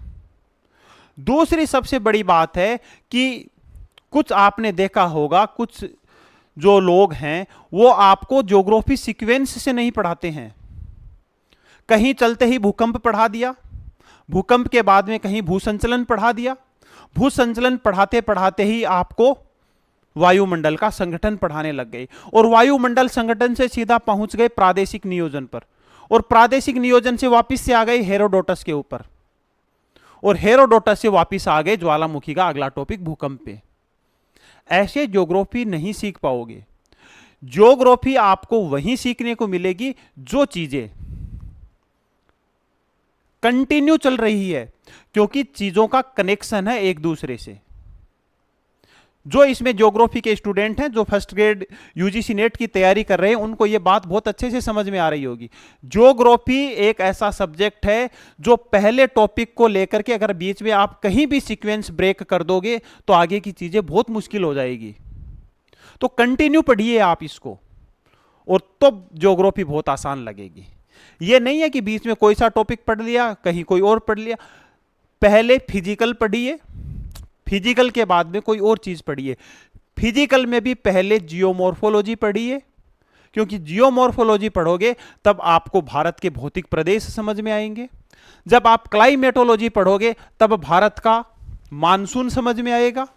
दूसरी सबसे बड़ी बात है कि कुछ आपने देखा होगा, कुछ जो लोग हैं वो आपको ज्योग्राफी सीक्वेंस से नहीं पढ़ाते हैं। कहीं चलते ही भूकंप पढ़ा दिया, भूकंप के बाद में कहीं भूसंचलन पढ़ा दिया, भूसंचलन पढ़ाते पढ़ाते ही आपको वायुमंडल का संगठन पढ़ाने लग गए, और वायुमंडल संगठन से सीधा पहुंच गए प्रादेशिक नियोजन पर, और प्रादेशिक नियोजन से वापस से आ गए हेरोडोटस के ऊपर, और हेरोडोटस से वापस आ गए ज्वालामुखी का अगला टॉपिक भूकंप पे। ऐसे ज्योग्राफी नहीं सीख पाओगे। ज्योग्राफी आपको वहीं सीखने को मिलेगी जो चीजें कंटिन्यू चल रही है, क्योंकि चीजों का कनेक्शन है एक दूसरे से। जो इसमें ज्योग्राफी के स्टूडेंट हैं, जो फर्स्ट ग्रेड यूजीसी नेट की तैयारी कर रहे हैं, उनको यह बात बहुत अच्छे से समझ में आ रही होगी। ज्योग्राफी एक ऐसा सब्जेक्ट है जो पहले टॉपिक को लेकर के अगर बीच में आप कहीं भी सीक्वेंस ब्रेक कर दोगे तो आगे की चीजें बहुत मुश्किल हो जाएगी। तो कंटिन्यू पढ़िए आप इसको, और तो ज्योग्राफी बहुत आसान लगेगी। यह नहीं है कि बीच में कोई सा टॉपिक पढ़ लिया, कहीं कोई और पढ़ लिया। पहले फिजिकल पढ़िए, फिजिकल के बाद में कोई और चीज पढ़िए। फिजिकल में भी पहले जियोमॉर्फोलॉजी पढ़िए, क्योंकि जियोमॉर्फोलॉजी पढ़ोगे तब आपको भारत के भौतिक प्रदेश समझ में आएंगे। जब आप क्लाइमेटोलॉजी पढ़ोगे तब भारत का मानसून समझ में आएगा।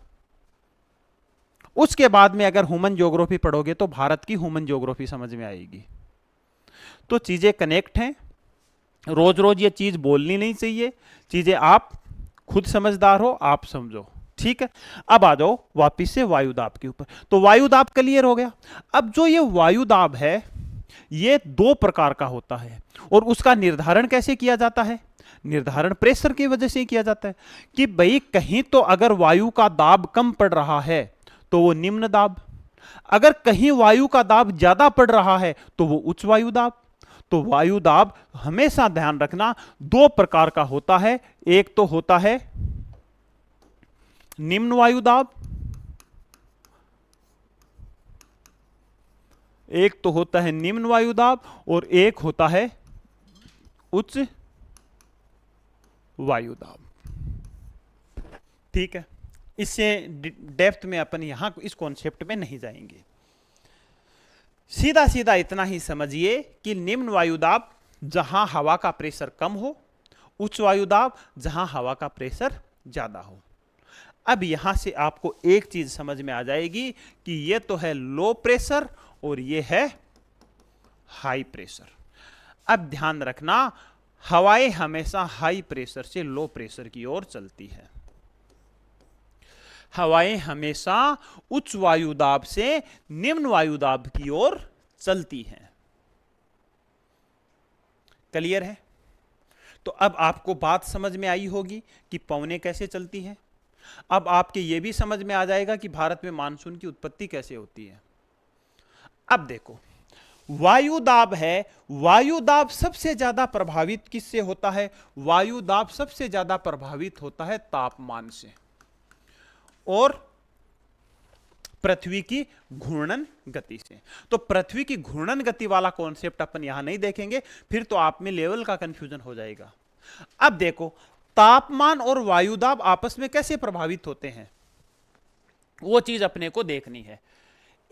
उसके बाद में अगर ह्यूमन ज्योग्राफी पढ़ोगे तो भारत की ह्यूमन ज्योग्राफी समझ में आएगी। तो चीजें कनेक्ट हैं। रोज रोज ये चीज बोलनी नहीं चाहिए, चीजें आप खुद समझदार हो, आप समझो। ठीक है, अब आ जाओ वापिस से वायुदाब के ऊपर। तो वायुदाब क्लियर हो गया। अब जो ये वायुदाब है ये दो प्रकार का होता है, और उसका निर्धारण कैसे किया जाता है? निर्धारण प्रेशर की वजह से किया जाता है कि भाई कहीं तो अगर वायु का दाब कम पड़ रहा है तो वो निम्न दाब, अगर कहीं वायु का दाब ज्यादा पड़ रहा है तो वो उच्च वायुदाब। तो वायुदाब हमेशा ध्यान रखना दो प्रकार का होता है। एक तो होता है निम्न वायुदाब, एक तो होता है निम्न वायुदाब, और एक होता है उच्च वायुदाब। ठीक है, इससे डेप्थ में अपन यहां इस कॉन्सेप्ट में नहीं जाएंगे। सीधा सीधा इतना ही समझिए कि निम्न वायुदाब जहां हवा का प्रेशर कम हो, उच्च वायुदाब जहां हवा का प्रेशर ज्यादा हो। अब यहां से आपको एक चीज समझ में आ जाएगी कि ये तो है लो प्रेशर और ये है हाई प्रेशर। अब ध्यान रखना, हवाएं हमेशा हाई प्रेशर से लो प्रेशर की ओर चलती है। हवाएं हमेशा उच्च वायुदाब से निम्न वायुदाब की ओर चलती हैं। क्लियर है? तो अब आपको बात समझ में आई होगी कि पवनें कैसे चलती हैं। अब आपके यह भी समझ में आ जाएगा कि भारत में मानसून की उत्पत्ति कैसे होती है। अब देखो, वायुदाब है, वायुदाब सबसे ज्यादा प्रभावित किससे होता है? वायुदाब सबसे ज्यादा प्रभावित होता है तापमान से और पृथ्वी की घूर्णन गति से। तो पृथ्वी की घूर्णन गति वाला कॉन्सेप्ट अपन यहां नहीं देखेंगे, फिर तो आप में लेवल का कंफ्यूजन हो जाएगा। अब देखो, तापमान और वायुदाब आपस में कैसे प्रभावित होते हैं, वो चीज अपने को देखनी है।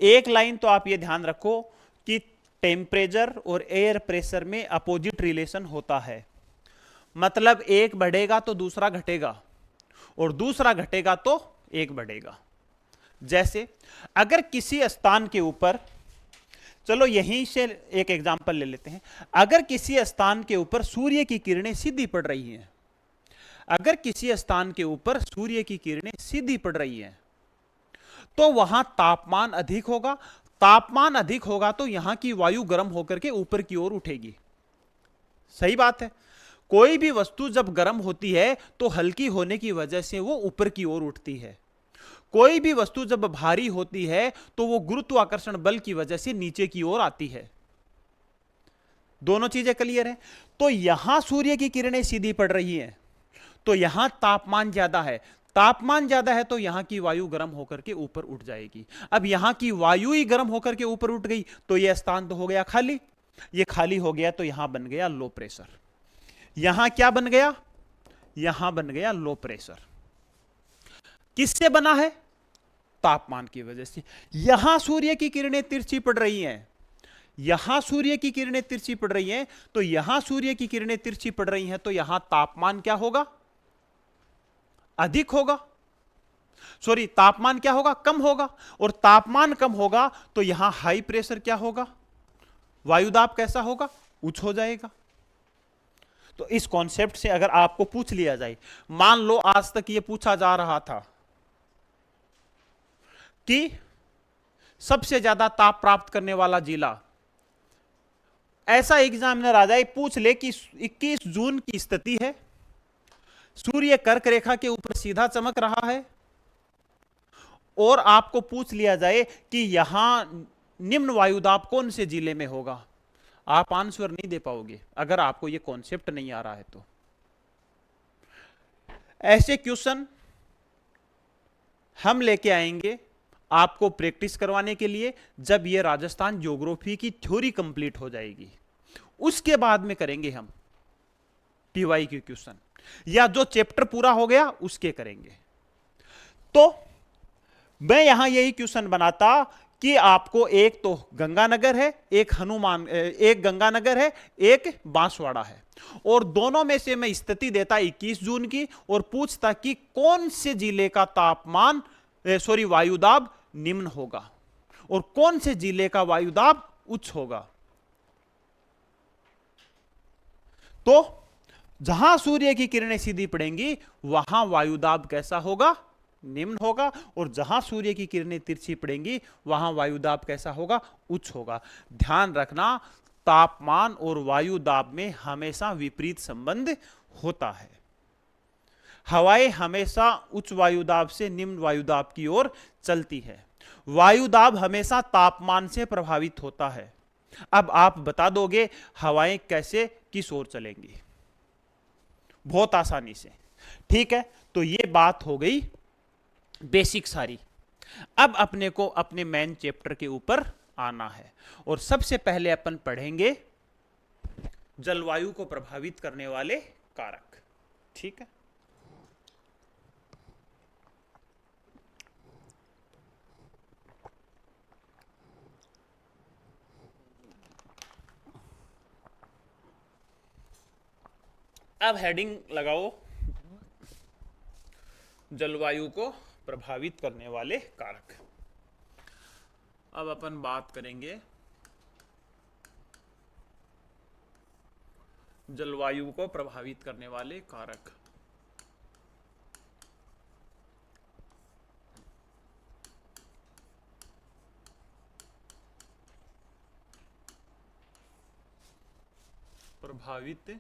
एक लाइन तो आप ये ध्यान रखो कि टेम्परेचर और एयर प्रेशर में अपोजिट रिलेशन होता है। मतलब एक बढ़ेगा तो दूसरा घटेगा, और दूसरा घटेगा तो एक बढ़ेगा। जैसे अगर किसी स्थान के ऊपर, चलो यहीं से एक एग्जांपल ले लेते हैं। अगर किसी स्थान के ऊपर सूर्य की किरणें सीधी पड़ रही हैं, अगर किसी स्थान के ऊपर सूर्य की किरणें सीधी पड़ रही हैं, तो वहां तापमान अधिक होगा। तापमान अधिक होगा तो यहां की वायु गर्म होकर के ऊपर की ओर उठेगी। सही बात है। कोई भी वस्तु जब गर्म होती है तो हल्की होने की वजह से वो ऊपर की ओर उठती है। कोई भी वस्तु जब भारी होती है तो वो गुरुत्वाकर्षण बल की वजह से नीचे की ओर आती है। दोनों चीजें क्लियर है। तो यहां सूर्य की किरणें सीधी पड़ रही हैं, तो यहां तापमान ज्यादा है। तापमान ज्यादा है तो यहां की वायु गर्म होकर के ऊपर उठ जाएगी। अब यहां की वायु ही गर्म होकर के ऊपर उठ गई तो यह स्थान तो हो गया खाली। यह खाली हो गया तो यहां बन गया लो प्रेशर। यहां क्या बन गया? यहां बन गया लो प्रेशर। किससे बना है? तापमान की वजह से। यहां सूर्य की किरणें तिरछी पड़ रही हैं, यहां सूर्य की किरणें तिरछी पड़ रही हैं, तो यहां सूर्य की किरणें तिरछी पड़ रही हैं, तो यहां तापमान क्या होगा? अधिक होगा। सॉरी, तापमान क्या होगा? कम होगा। और तापमान कम होगा तो यहां हाई प्रेशर क्या होगा? वायुदाब कैसा होगा? उच्च हो जाएगा। तो इस कॉन्सेप्ट से अगर आपको पूछ लिया जाए, मान लो आज तक यह पूछा जा रहा था कि सबसे ज्यादा ताप प्राप्त करने वाला जिला, ऐसा एग्जामिनर आ जाए पूछ ले कि 21 जून की स्थिति है, सूर्य कर्क रेखा के ऊपर सीधा चमक रहा है, और आपको पूछ लिया जाए कि यहां निम्न वायुदाब कौन से जिले में होगा, आप आंसर नहीं दे पाओगे अगर आपको यह कॉन्सेप्ट नहीं आ रहा है। तो ऐसे क्वेश्चन हम लेके आएंगे आपको प्रैक्टिस करवाने के लिए, जब ये राजस्थान ज्योग्राफी की थ्योरी कंप्लीट हो जाएगी, उसके बाद में करेंगे हम टीवाई के क्वेश्चन, या जो चैप्टर पूरा हो गया उसके करेंगे। तो मैं यहां यही क्वेश्चन बनाता कि आपको एक तो गंगानगर है, एक गंगानगर है, एक बांसवाड़ा है, और दोनों में से मैं स्थिति देता 21 जून की और पूछता कि कौन से जिले का तापमान वायुदाब निम्न होगा और कौन से जिले का वायुदाब उच्च होगा। तो जहां सूर्य की किरणें सीधी पड़ेंगी वहां वायुदाब कैसा होगा? निम्न होगा, और जहां सूर्य की किरणें तिरछी पड़ेंगी वहां वायुदाब कैसा होगा? उच्च होगा। ध्यान रखना, तापमान और वायुदाब में हमेशा विपरीत संबंध होता है। हवाएं हमेशा उच्च वायुदाब से निम्न वायुदाब की ओर चलती है। वायुदाब हमेशा तापमान से प्रभावित होता है। अब आप बता दोगे हवाएं कैसे किस ओर चलेंगी? बहुत आसानी से। ठीक है, तो ये बात हो गई बेसिक सारी। अब अपने को अपने मेन चैप्टर के ऊपर आना है, और सबसे पहले अपन पढ़ेंगे जलवायु को प्रभावित करने वाले कारक। ठीक है, अब हेडिंग लगाओ, जलवायु को प्रभावित करने वाले कारक। अब अपन बात करेंगे जलवायु को प्रभावित करने वाले कारक। प्रभावित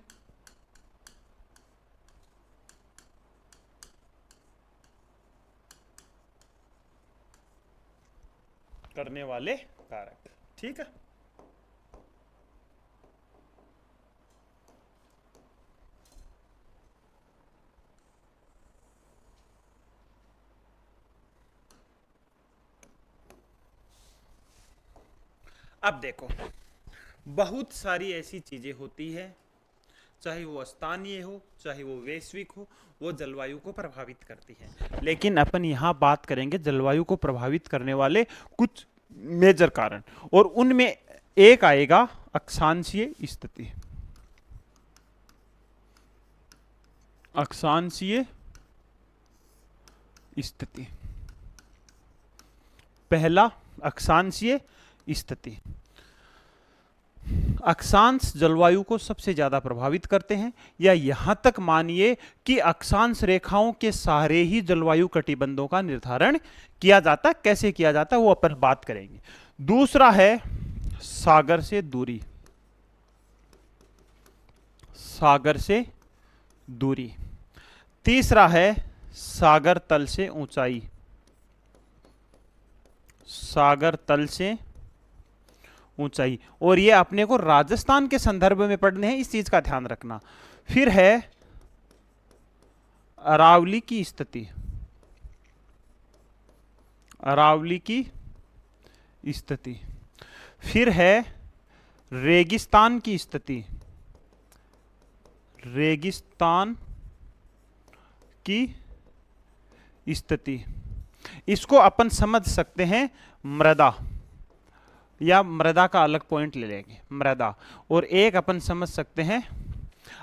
करने वाले कारक। ठीक है, अब देखो, बहुत सारी ऐसी चीजें होती है, चाहे वो स्थानीय हो चाहे वो वैश्विक हो, वो जलवायु को प्रभावित करती है। लेकिन अपन यहां बात करेंगे जलवायु को प्रभावित करने वाले कुछ मेजर कारण, और उनमें एक आएगा अक्षांशीय स्थिति। अक्षांशीय स्थिति पहला, अक्षांशीय स्थिति। अक्षांश जलवायु को सबसे ज्यादा प्रभावित करते हैं, या यहां तक मानिए कि अक्षांश रेखाओं के सहारे ही जलवायु कटिबंधों का निर्धारण किया जाता है। कैसे किया जाता है वो अपन बात करेंगे। दूसरा है सागर से दूरी। सागर से दूरी। तीसरा है सागर तल से ऊंचाई। सागर तल से ऊंचाई, और ये अपने को राजस्थान के संदर्भ में पढ़ने हैं, इस चीज का ध्यान रखना। फिर है अरावली की स्थिति। अरावली की स्थिति। फिर है रेगिस्तान की स्थिति। रेगिस्तान की स्थिति। इसको अपन समझ सकते हैं मृदा, या मृदा का अलग पॉइंट ले लेंगे मृदा। और एक अपन समझ सकते हैं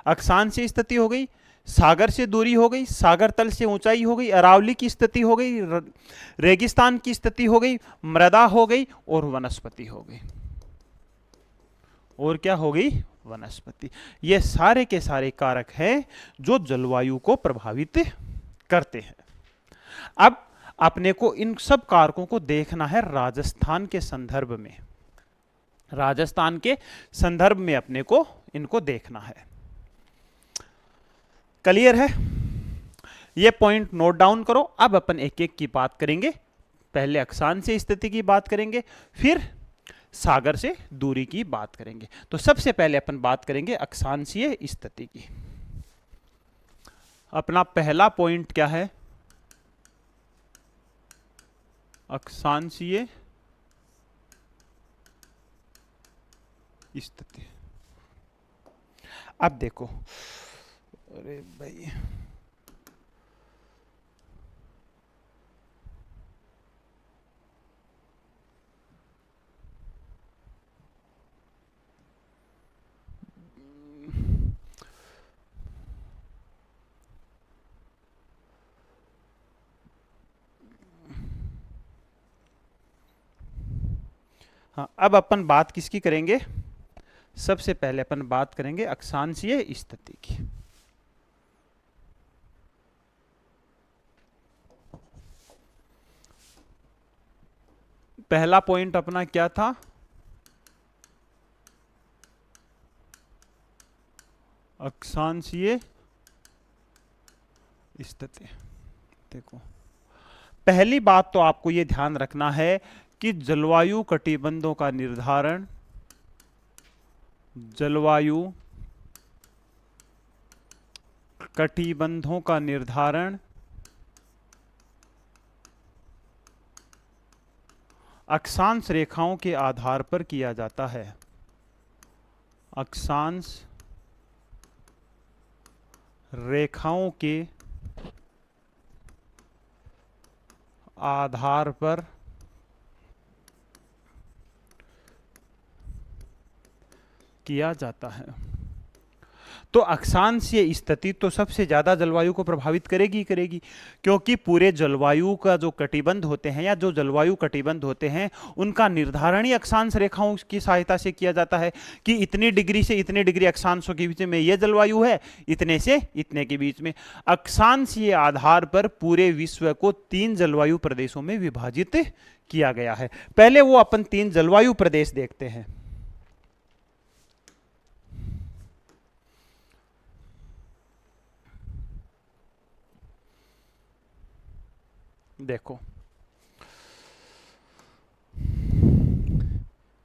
अक्षांशीय स्थिति हो गई, सागर से दूरी हो गई, सागर तल से ऊंचाई हो गई, अरावली की स्थिति हो गई, रेगिस्तान की स्थिति हो गई, मृदा हो गई, और वनस्पति हो गई। और क्या हो गई? वनस्पति। ये सारे के सारे कारक हैं जो जलवायु को प्रभावित करते हैं। अब अपने को इन सब कारकों को देखना है राजस्थान के संदर्भ में, राजस्थान के संदर्भ में अपने को इनको देखना है। क्लियर है? ये पॉइंट नोट डाउन करो। अब अपन एक एक की बात करेंगे। पहले अक्षांशीय स्थिति की बात करेंगे, फिर सागर से दूरी की बात करेंगे। तो सबसे पहले अपन बात करेंगे अक्षांशीय स्थिति की। अपना पहला पॉइंट क्या है? अक्षांशीय स्थिति। अब देखो, अरे भाई हाँ, अब अपन बात किसकी करेंगे? सबसे पहले अपन बात करेंगे अक्षांशीय स्थिति की। पहला पॉइंट अपना क्या था? अक्षांशीय स्थिति। देखो, पहली बात तो आपको यह ध्यान रखना है कि जलवायु कटिबंधों का निर्धारण, जलवायु कटिबंधों का निर्धारण अक्षांश रेखाओं के आधार पर किया जाता है। अक्षांश रेखाओं के आधार पर किया जाता है। तो अक्षांशीय स्थिति तो सबसे ज्यादा जलवायु को प्रभावित करेगी करेगी, क्योंकि पूरे जलवायु का जो कटिबंध होते हैं या जो जलवायु कटिबंध होते हैं उनका निर्धारण ही अक्षांश रेखाओं की सहायता से किया जाता है कि इतनी डिग्री से इतने डिग्री अक्षांशों के बीच में यह जलवायु है, इतने से इतने के बीच में। अक्षांशीय आधार पर पूरे विश्व को 3 जलवायु प्रदेशों में विभाजित किया गया है। पहले वो अपन 3 जलवायु प्रदेश देखते हैं। देखो,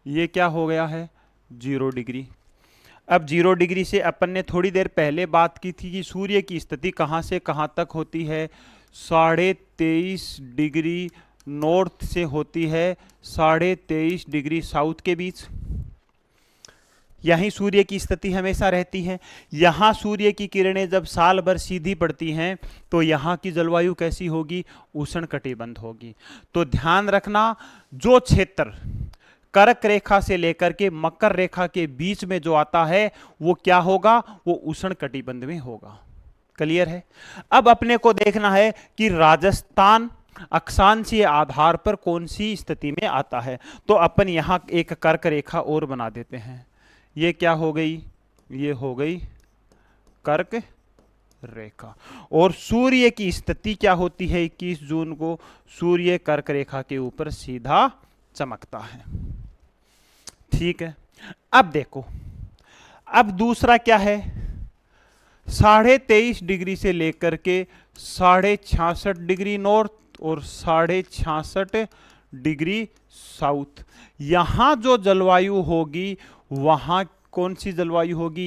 ये क्या हो गया है? 0 डिग्री। अब 0 डिग्री से अपन ने थोड़ी देर पहले बात की थी कि सूर्य की स्थिति कहां से कहां तक होती है? 23.5 डिग्री नॉर्थ से होती है 23.5 डिग्री साउथ के बीच। यहीं सूर्य की स्थिति हमेशा रहती है। यहां सूर्य की किरणें जब साल भर सीधी पड़ती हैं तो यहां की जलवायु कैसी होगी? उष्णकटिबंध होगी। तो ध्यान रखना, जो क्षेत्र कर्क रेखा से लेकर के मकर रेखा के बीच में जो आता है वो क्या होगा? वो उष्णकटिबंध में होगा। क्लियर है? अब अपने को देखना है कि राजस्थान अक्षांशीय आधार पर कौन सी स्थिति में आता है। तो अपन यहां एक कर्क रेखा और बना देते हैं। ये क्या हो गई? ये हो गई कर्क रेखा। और सूर्य की स्थिति क्या होती है? 21 जून को सूर्य कर्क रेखा के ऊपर सीधा चमकता है। ठीक है। अब देखो, अब दूसरा क्या है? 23.5 डिग्री से लेकर के 66.5 डिग्री नॉर्थ और 66.5 डिग्री साउथ। यहां जो जलवायु होगी वहां कौन सी जलवायु होगी?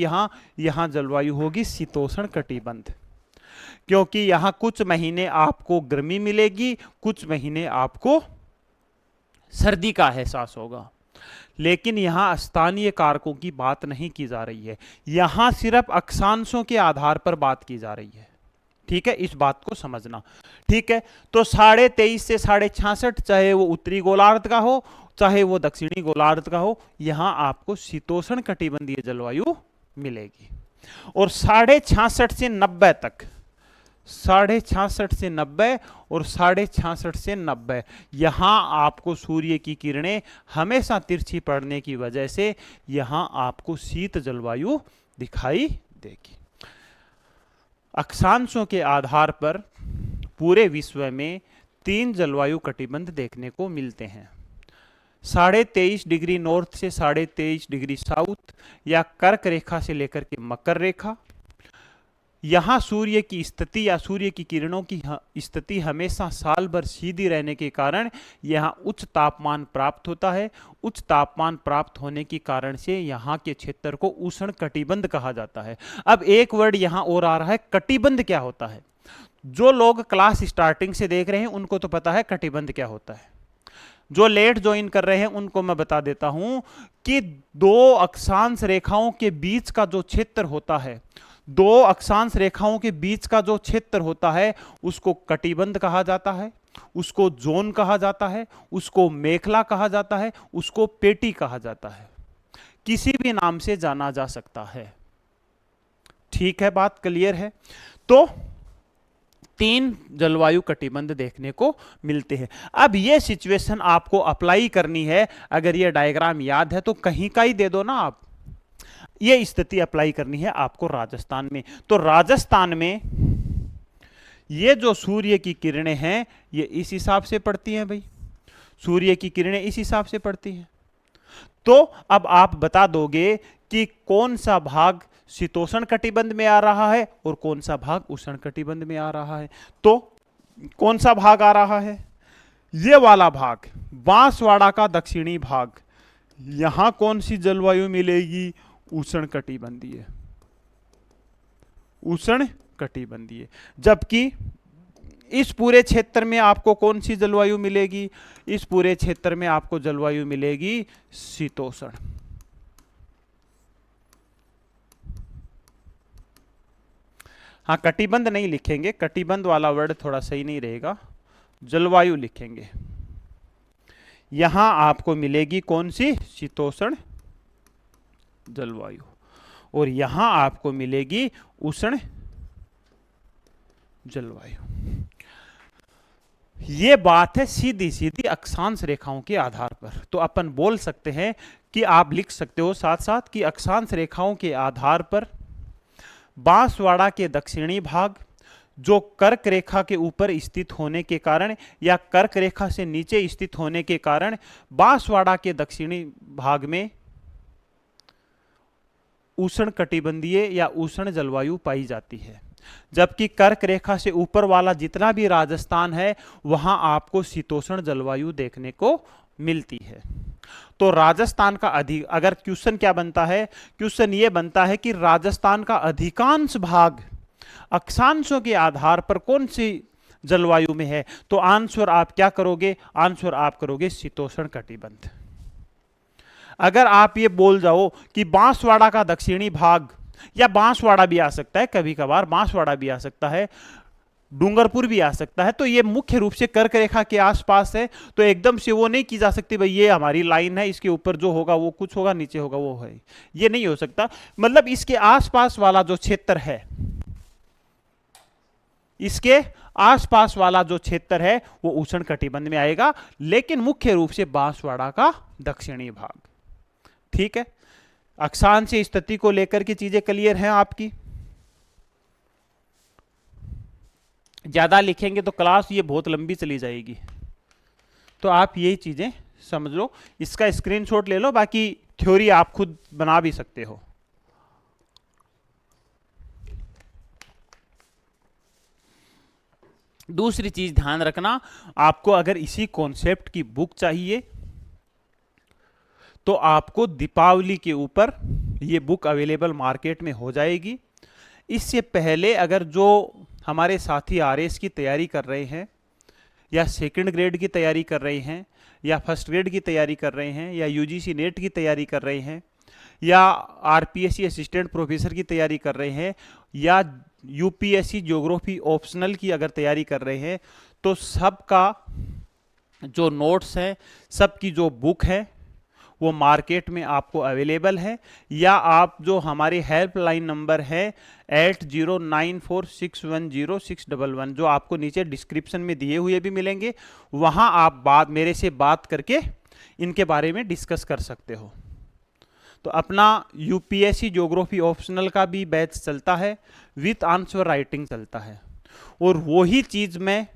यहां जलवायु होगी शीतोष्ण कटिबंध, क्योंकि यहां कुछ महीने आपको गर्मी मिलेगी, कुछ महीने आपको सर्दी का एहसास होगा। लेकिन यहां स्थानीय कारकों की बात नहीं की जा रही है, यहां सिर्फ अक्षांशों के आधार पर बात की जा रही है। ठीक है, इस बात को समझना। ठीक है, तो 23.5 से 66.5, चाहे वो उत्तरी गोलार्ध का हो चाहे वो दक्षिणी गोलार्ध का हो, यहां आपको शीतोष्ण कटिबंधीय जलवायु मिलेगी। और 66.5 से 90 तक, 66.5 से 90 और 66.5 से 90, यहां आपको सूर्य की किरणें हमेशा तिरछी पड़ने की वजह से यहां आपको शीत जलवायु दिखाई देगी। अक्षांशों के आधार पर पूरे विश्व में 3 जलवायु कटिबंध देखने को मिलते हैं। 23.5 डिग्री नॉर्थ से 23.5 डिग्री साउथ, या कर्क रेखा से लेकर के मकर रेखा। यहां सूर्य की स्थिति या सूर्य की किरणों की स्थिति हमेशा साल भर सीधी रहने के कारण यहां उच्च तापमान प्राप्त होता है। उच्च तापमान प्राप्त होने के कारण से यहां के क्षेत्र को उष्ण कटिबंध कहा जाता है। अब एक वर्ड यहां और आ रहा है, कटिबंध क्या होता है? जो लोग क्लास स्टार्टिंग से देख रहे हैं उनको तो पता है कटिबंध क्या होता है। जो लेट ज्वाइन कर रहे हैं उनको मैं बता देता हूं कि 2 अक्षांश रेखाओं के बीच का जो क्षेत्र होता है, 2 अक्षांश रेखाओं के बीच का जो क्षेत्र होता है उसको कटिबंध कहा जाता है, उसको जोन कहा जाता है, उसको मेखला कहा जाता है, उसको पेटी कहा जाता है। किसी भी नाम से जाना जा सकता है। ठीक है, बात क्लियर है? तो 3 जलवायु कटिबंध देखने को मिलते हैं। अब ये सिचुएशन आपको अप्लाई करनी है। अगर ये डायग्राम याद है तो कहीं का ही दे दो ना आप। ये स्थिति अप्लाई करनी है आपको राजस्थान में। तो राजस्थान में ये जो सूर्य की किरणें हैं ये इस हिसाब से पड़ती हैं भाई, सूर्य की किरणें इस हिसाब से पड़ती हैं। तो अब आप बता दोगे कि कौन सा भाग शीतोष्ण कटिबंध में आ रहा है और कौन सा भाग उष्ण कटिबंध में आ रहा है। तो कौन सा भाग आ रहा है? ये वाला भाग, बांसवाड़ा का दक्षिणी भाग, यहां कौन सी जलवायु मिलेगी? उष्ण कटिबंधीय, उष्ण कटिबंधीय। जबकि इस पूरे क्षेत्र में आपको कौन सी जलवायु मिलेगी? इस पूरे क्षेत्र में आपको जलवायु मिलेगी शीतोष्ण। हाँ, कटिबंध नहीं लिखेंगे, कटिबंध वाला वर्ड थोड़ा सही नहीं रहेगा, जलवायु लिखेंगे। यहां आपको मिलेगी कौन सी? शीतोष्ण जलवायु। और यहां आपको मिलेगी उष्ण जलवायु। ये बात है सीधी सीधी अक्षांश रेखाओं के आधार पर। तो अपन बोल सकते हैं कि आप लिख सकते हो साथ साथ कि अक्षांश रेखाओं के आधार पर बांसवाड़ा के दक्षिणी भाग जो कर्क रेखा के ऊपर स्थित होने के कारण या कर्क रेखा से नीचे स्थित होने के कारण बांसवाड़ा के दक्षिणी भाग में उष्ण कटिबंधीय या उष्ण जलवायु पाई जाती है। जबकि कर्क रेखा से ऊपर वाला जितना भी राजस्थान है वहां आपको शीतोष्ण जलवायु देखने को मिलती है। तो राजस्थान का अगर क्वेश्चन क्या बनता है? क्वेश्चन ये बनता है कि राजस्थान का अधिकांश भाग अक्षांशों के आधार पर कौन सी जलवायु में है? तो आंसर आप क्या करोगे? आंसर आप करोगे शीतोष्ण कटिबंध। अगर आप ये बोल जाओ कि बांसवाड़ा का दक्षिणी भाग, या बांसवाड़ा भी आ सकता है, कभी कभार बांसवाड़ा भी आ सकता है, डूंगरपुर भी आ सकता है, तो ये मुख्य रूप से कर्क रेखा के आसपास है। तो एकदम से वो नहीं की जा सकती भाई ये हमारी लाइन है, इसके ऊपर जो होगा वो कुछ होगा, नीचे होगा वो है, ये नहीं हो सकता। मतलब इसके आसपास वाला जो क्षेत्र है, इसके आसपास वाला जो क्षेत्र है वो उष्ण कटिबंध में आएगा, लेकिन मुख्य रूप से बांसवाड़ा का दक्षिणी भाग। ठीक है, अक्षांश स्थिति को लेकर के चीजें क्लियर हैं आपकी? ज्यादा लिखेंगे तो क्लास ये बहुत लंबी चली जाएगी, तो आप यही चीजें समझ लो, इसका स्क्रीनशॉट ले लो, बाकी थ्योरी आप खुद बना भी सकते हो। दूसरी चीज ध्यान रखना, आपको अगर इसी कॉन्सेप्ट की बुक चाहिए तो आपको दीपावली के ऊपर ये बुक अवेलेबल मार्केट में हो जाएगी। इससे पहले अगर जो हमारे साथी आरएस की तैयारी कर रहे हैं, या सेकंड ग्रेड की तैयारी कर रहे हैं, या फर्स्ट ग्रेड की तैयारी कर रहे हैं, या यूजीसी नेट की तैयारी कर रहे हैं, या आरपीएससी असिस्टेंट प्रोफेसर की तैयारी कर रहे हैं, या यूपीएससी ज्योग्राफी ऑप्शनल की अगर तैयारी कर रहे हैं तो सबका जो नोट्स है, सबकी जो बुक है वो मार्केट में आपको अवेलेबल है, या आप जो हमारी हेल्पलाइन नंबर है 8094610611 जो आपको नीचे डिस्क्रिप्शन में दिए हुए भी मिलेंगे, वहां आप मेरे से बात करके इनके बारे में डिस्कस कर सकते हो। तो अपना यूपीएससी ज्योग्राफी ऑप्शनल का भी बैच चलता है, विथ आंसर राइटिंग चलता है, और वही चीज में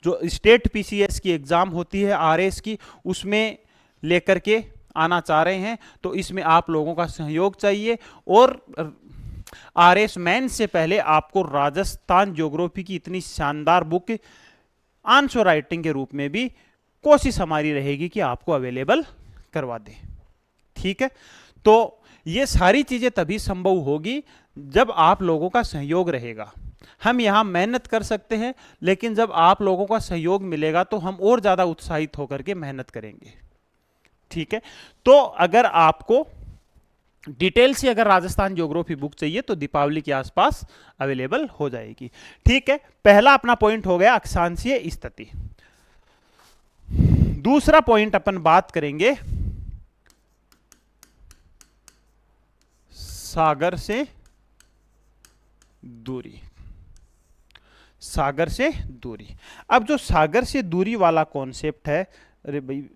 जो स्टेट पीसीएस की एग्जाम होती है आरएस की, उसमें लेकर के आना चाह रहे हैं। तो इसमें आप लोगों का सहयोग चाहिए, और आरएस मेन से पहले आपको राजस्थान ज्योग्राफी की इतनी शानदार बुक आंसर राइटिंग के रूप में भी कोशिश हमारी रहेगी कि आपको अवेलेबल करवा दें। ठीक है, तो ये सारी चीजें तभी संभव होगी जब आप लोगों का सहयोग रहेगा। हम यहां मेहनत कर सकते हैं, लेकिन जब आप लोगों का सहयोग मिलेगा तो हम और ज्यादा उत्साहित होकर के मेहनत करेंगे। ठीक है, तो अगर आपको डिटेल से अगर राजस्थान ज्योग्राफी बुक चाहिए तो दीपावली के आसपास अवेलेबल हो जाएगी। ठीक है, पहला अपना पॉइंट हो गया अक्षांशीय स्थिति। दूसरा पॉइंट अपन बात करेंगे सागर से दूरी। सागर से दूरी, अब जो सागर से दूरी वाला कॉन्सेप्ट है, अरे भाई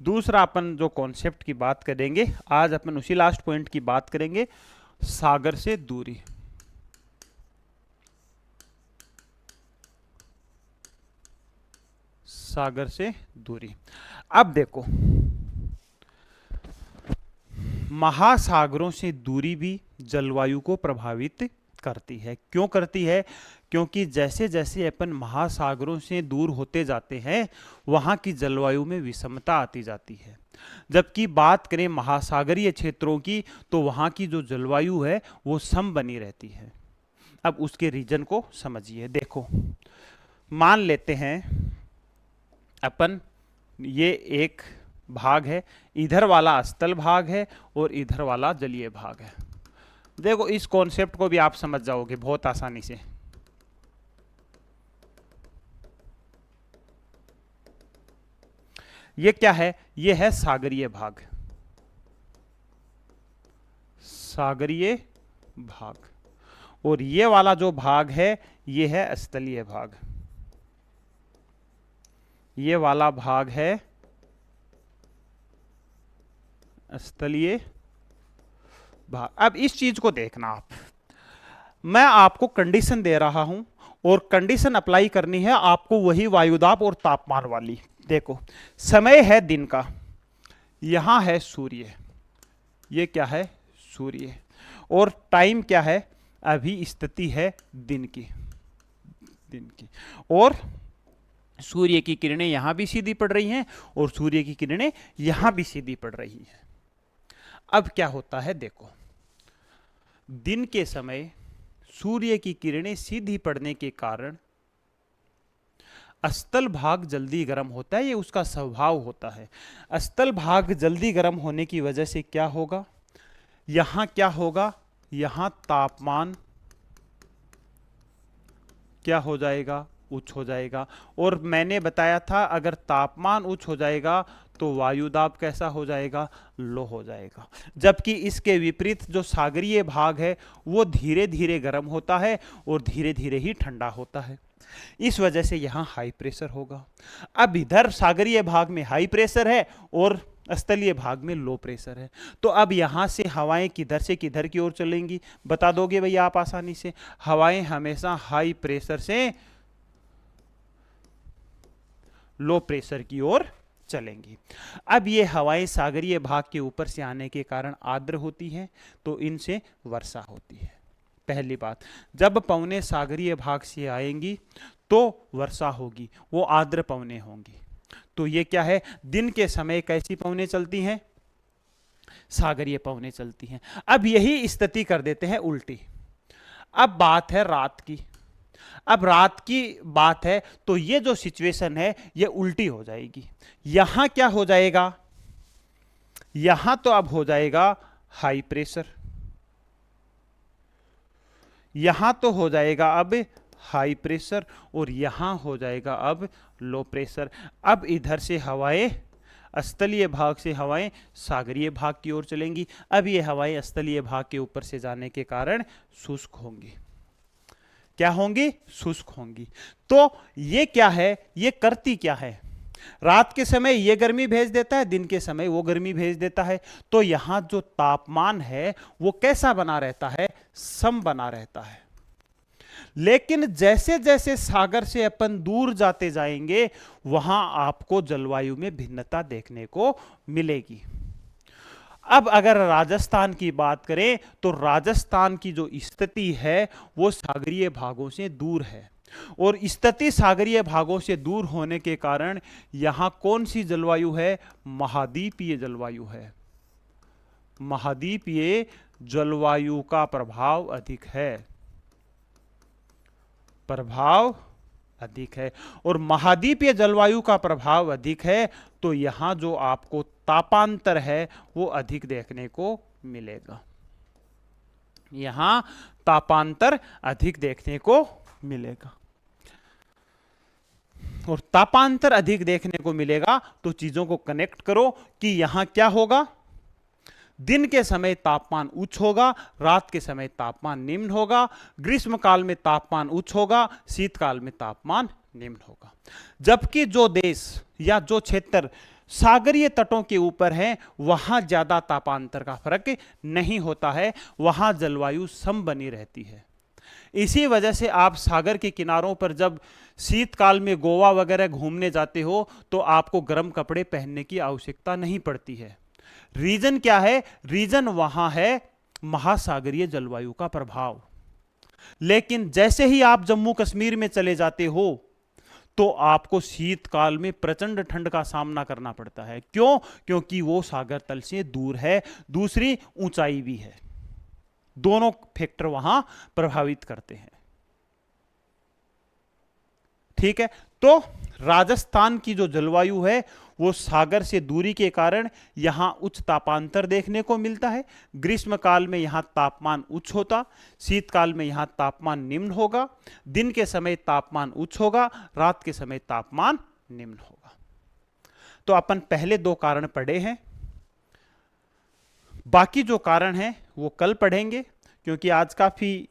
दूसरा अपन जो कॉन्सेप्ट की बात करेंगे आज, अपन उसी लास्ट पॉइंट की बात करेंगे, सागर से दूरी। सागर से दूरी, अब देखो महासागरों से दूरी भी जलवायु को प्रभावित करती है। क्यों करती है? क्योंकि जैसे जैसे अपन महासागरों से दूर होते जाते हैं वहां की जलवायु में विषमता आती जाती है। जबकि बात करें महासागरीय क्षेत्रों की तो वहां की जो जलवायु है वो सम बनी रहती है। अब उसके रीजन को समझिए। देखो, मान लेते हैं अपन ये एक भाग है, इधर वाला स्थल भाग है और इधर वाला जलीय भाग है। देखो, इस कॉन्सेप्ट को भी आप समझ जाओगे बहुत आसानी से। ये क्या है? ये है सागरीय भाग। सागरीय भाग, और ये वाला जो भाग है ये है स्थलीय भाग। ये वाला भाग है स्थलीय भाग। अब इस चीज को देखना आप, मैं आपको कंडीशन दे रहा हूं और कंडीशन अप्लाई करनी है आपको वही वायुदाब और तापमान वाली। देखो, समय है दिन का, यहां है सूर्य, ये क्या है? सूर्य, और टाइम क्या है? अभी स्थिति है दिन की। और सूर्य की किरणें यहां भी सीधी पड़ रही हैं और सूर्य की किरणें यहां भी सीधी पड़ रही हैं। अब क्या होता है? देखो, दिन के समय सूर्य की किरणें सीधी पड़ने के कारण स्थल भाग जल्दी गर्म होता है, ये उसका स्वभाव होता है। स्थल भाग जल्दी गर्म होने की वजह से क्या होगा? यहां क्या होगा? यहां तापमान क्या हो जाएगा? उच्च हो जाएगा। और मैंने बताया था अगर तापमान उच्च हो जाएगा तो वायुदाब कैसा हो जाएगा? लो हो जाएगा। जबकि इसके विपरीत जो सागरीय भाग है वो धीरे धीरे गर्म होता है और धीरे धीरे ही ठंडा होता है। इस वजह से यहां हाई प्रेशर होगा। अब इधर सागरीय भाग में हाई प्रेशर है और स्थलीय भाग में लो प्रेशर है। तो अब यहां से हवाएं किधर से किधर की ओर चलेंगी? बता दोगे भैया आप आसानी से? हवाएं हमेशा हाई प्रेशर से लो प्रेशर की ओर चलेंगी। अब ये हवाएं सागरीय भाग के ऊपर से आने के कारण आर्द्र होती हैं, तो इनसे वर्षा होती है। पहली बात, जब पवनें सागरीय भाग से आएंगी तो वर्षा होगी, वो आर्द्र पवनें होंगी। तो ये क्या है, दिन के समय कैसी पवनें चलती हैं, सागरीय पवनें चलती हैं। अब यही स्थिति कर देते हैं उल्टी। अब बात है रात की। अब रात की बात है तो ये जो सिचुएशन है ये उल्टी हो जाएगी। यहां क्या हो जाएगा, यहां तो अब हो जाएगा हाई प्रेशर, यहां तो हो जाएगा अब हाई प्रेशर, और यहां हो जाएगा अब लो प्रेशर। अब इधर से हवाएं, स्थलीय भाग से हवाएं सागरीय भाग की ओर चलेंगी। अब ये हवाएं स्थलीय भाग के ऊपर से जाने के कारण शुष्क होंगी। क्या होंगी, शुष्क होंगी। तो ये क्या है, ये करती क्या है, रात के समय ये गर्मी भेज देता है, दिन के समय वो गर्मी भेज देता है। तो यहां जो तापमान है वो कैसा बना रहता है, सम बना रहता है। लेकिन जैसे जैसे सागर से अपन दूर जाते जाएंगे वहां आपको जलवायु में भिन्नता देखने को मिलेगी। अब अगर राजस्थान की बात करें तो राजस्थान की जो स्थिति है वो सागरीय भागों से दूर है, और स्थिति सागरीय भागों से दूर होने के कारण यहां कौन सी जलवायु है, महाद्वीपीय जलवायु है। महाद्वीपीय जलवायु का प्रभाव अधिक है, प्रभाव अधिक है। और महाद्वीपीय जलवायु का प्रभाव अधिक है तो यहां जो आपको तापांतर है वो अधिक देखने को मिलेगा, यहां तापांतर अधिक देखने को मिलेगा। और तापांतर अधिक देखने को मिलेगा तो चीजों को कनेक्ट करो कि यहां क्या होगा, दिन के समय तापमान उच्च होगा, रात के समय तापमान निम्न होगा, ग्रीष्म काल में तापमान उच्च होगा, शीतकाल में तापमान निम्न होगा। जबकि जो देश या जो क्षेत्र सागरीय तटों के ऊपर है वहां ज्यादा तापांतर का फर्क नहीं होता है, वहां जलवायु सम बनी रहती है। इसी वजह से आप सागर के किनारों पर जब शीतकाल में गोवा वगैरह घूमने जाते हो तो आपको गर्म कपड़े पहनने की आवश्यकता नहीं पड़ती है। रीजन क्या है, रीजन वहां है महासागरीय जलवायु का प्रभाव। लेकिन जैसे ही आप जम्मू कश्मीर में चले जाते हो तो आपको शीतकाल में प्रचंड ठंड का सामना करना पड़ता है। क्यों, क्योंकि वो सागर तल से दूर है, दूसरी ऊंचाई भी है, दोनों फैक्टर वहां प्रभावित करते हैं। ठीक है, तो राजस्थान की जो जलवायु है वो सागर से दूरी के कारण यहां उच्च तापांतर देखने को मिलता है। ग्रीष्म काल में यहां तापमान उच्च होता, शीतकाल में यहां तापमान निम्न होगा, दिन के समय तापमान उच्च होगा, रात के समय तापमान निम्न होगा। तो अपन पहले दो कारण पढ़े हैं, बाकी जो कारण है वो कल पढ़ेंगे, क्योंकि आज काफी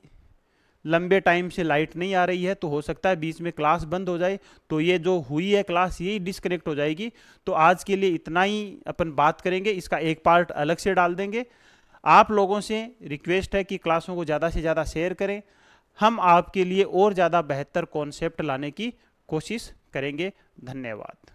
लंबे टाइम से लाइट नहीं आ रही है तो हो सकता है बीच में क्लास बंद हो जाए, तो ये जो हुई है क्लास यही डिस्कनेक्ट हो जाएगी। तो आज के लिए इतना ही अपन बात करेंगे, इसका एक पार्ट अलग से डाल देंगे। आप लोगों से रिक्वेस्ट है कि क्लासों को ज़्यादा से ज़्यादा शेयर करें, हम आपके लिए और ज़्यादा बेहतर कॉन्सेप्ट लाने की कोशिश करेंगे। धन्यवाद।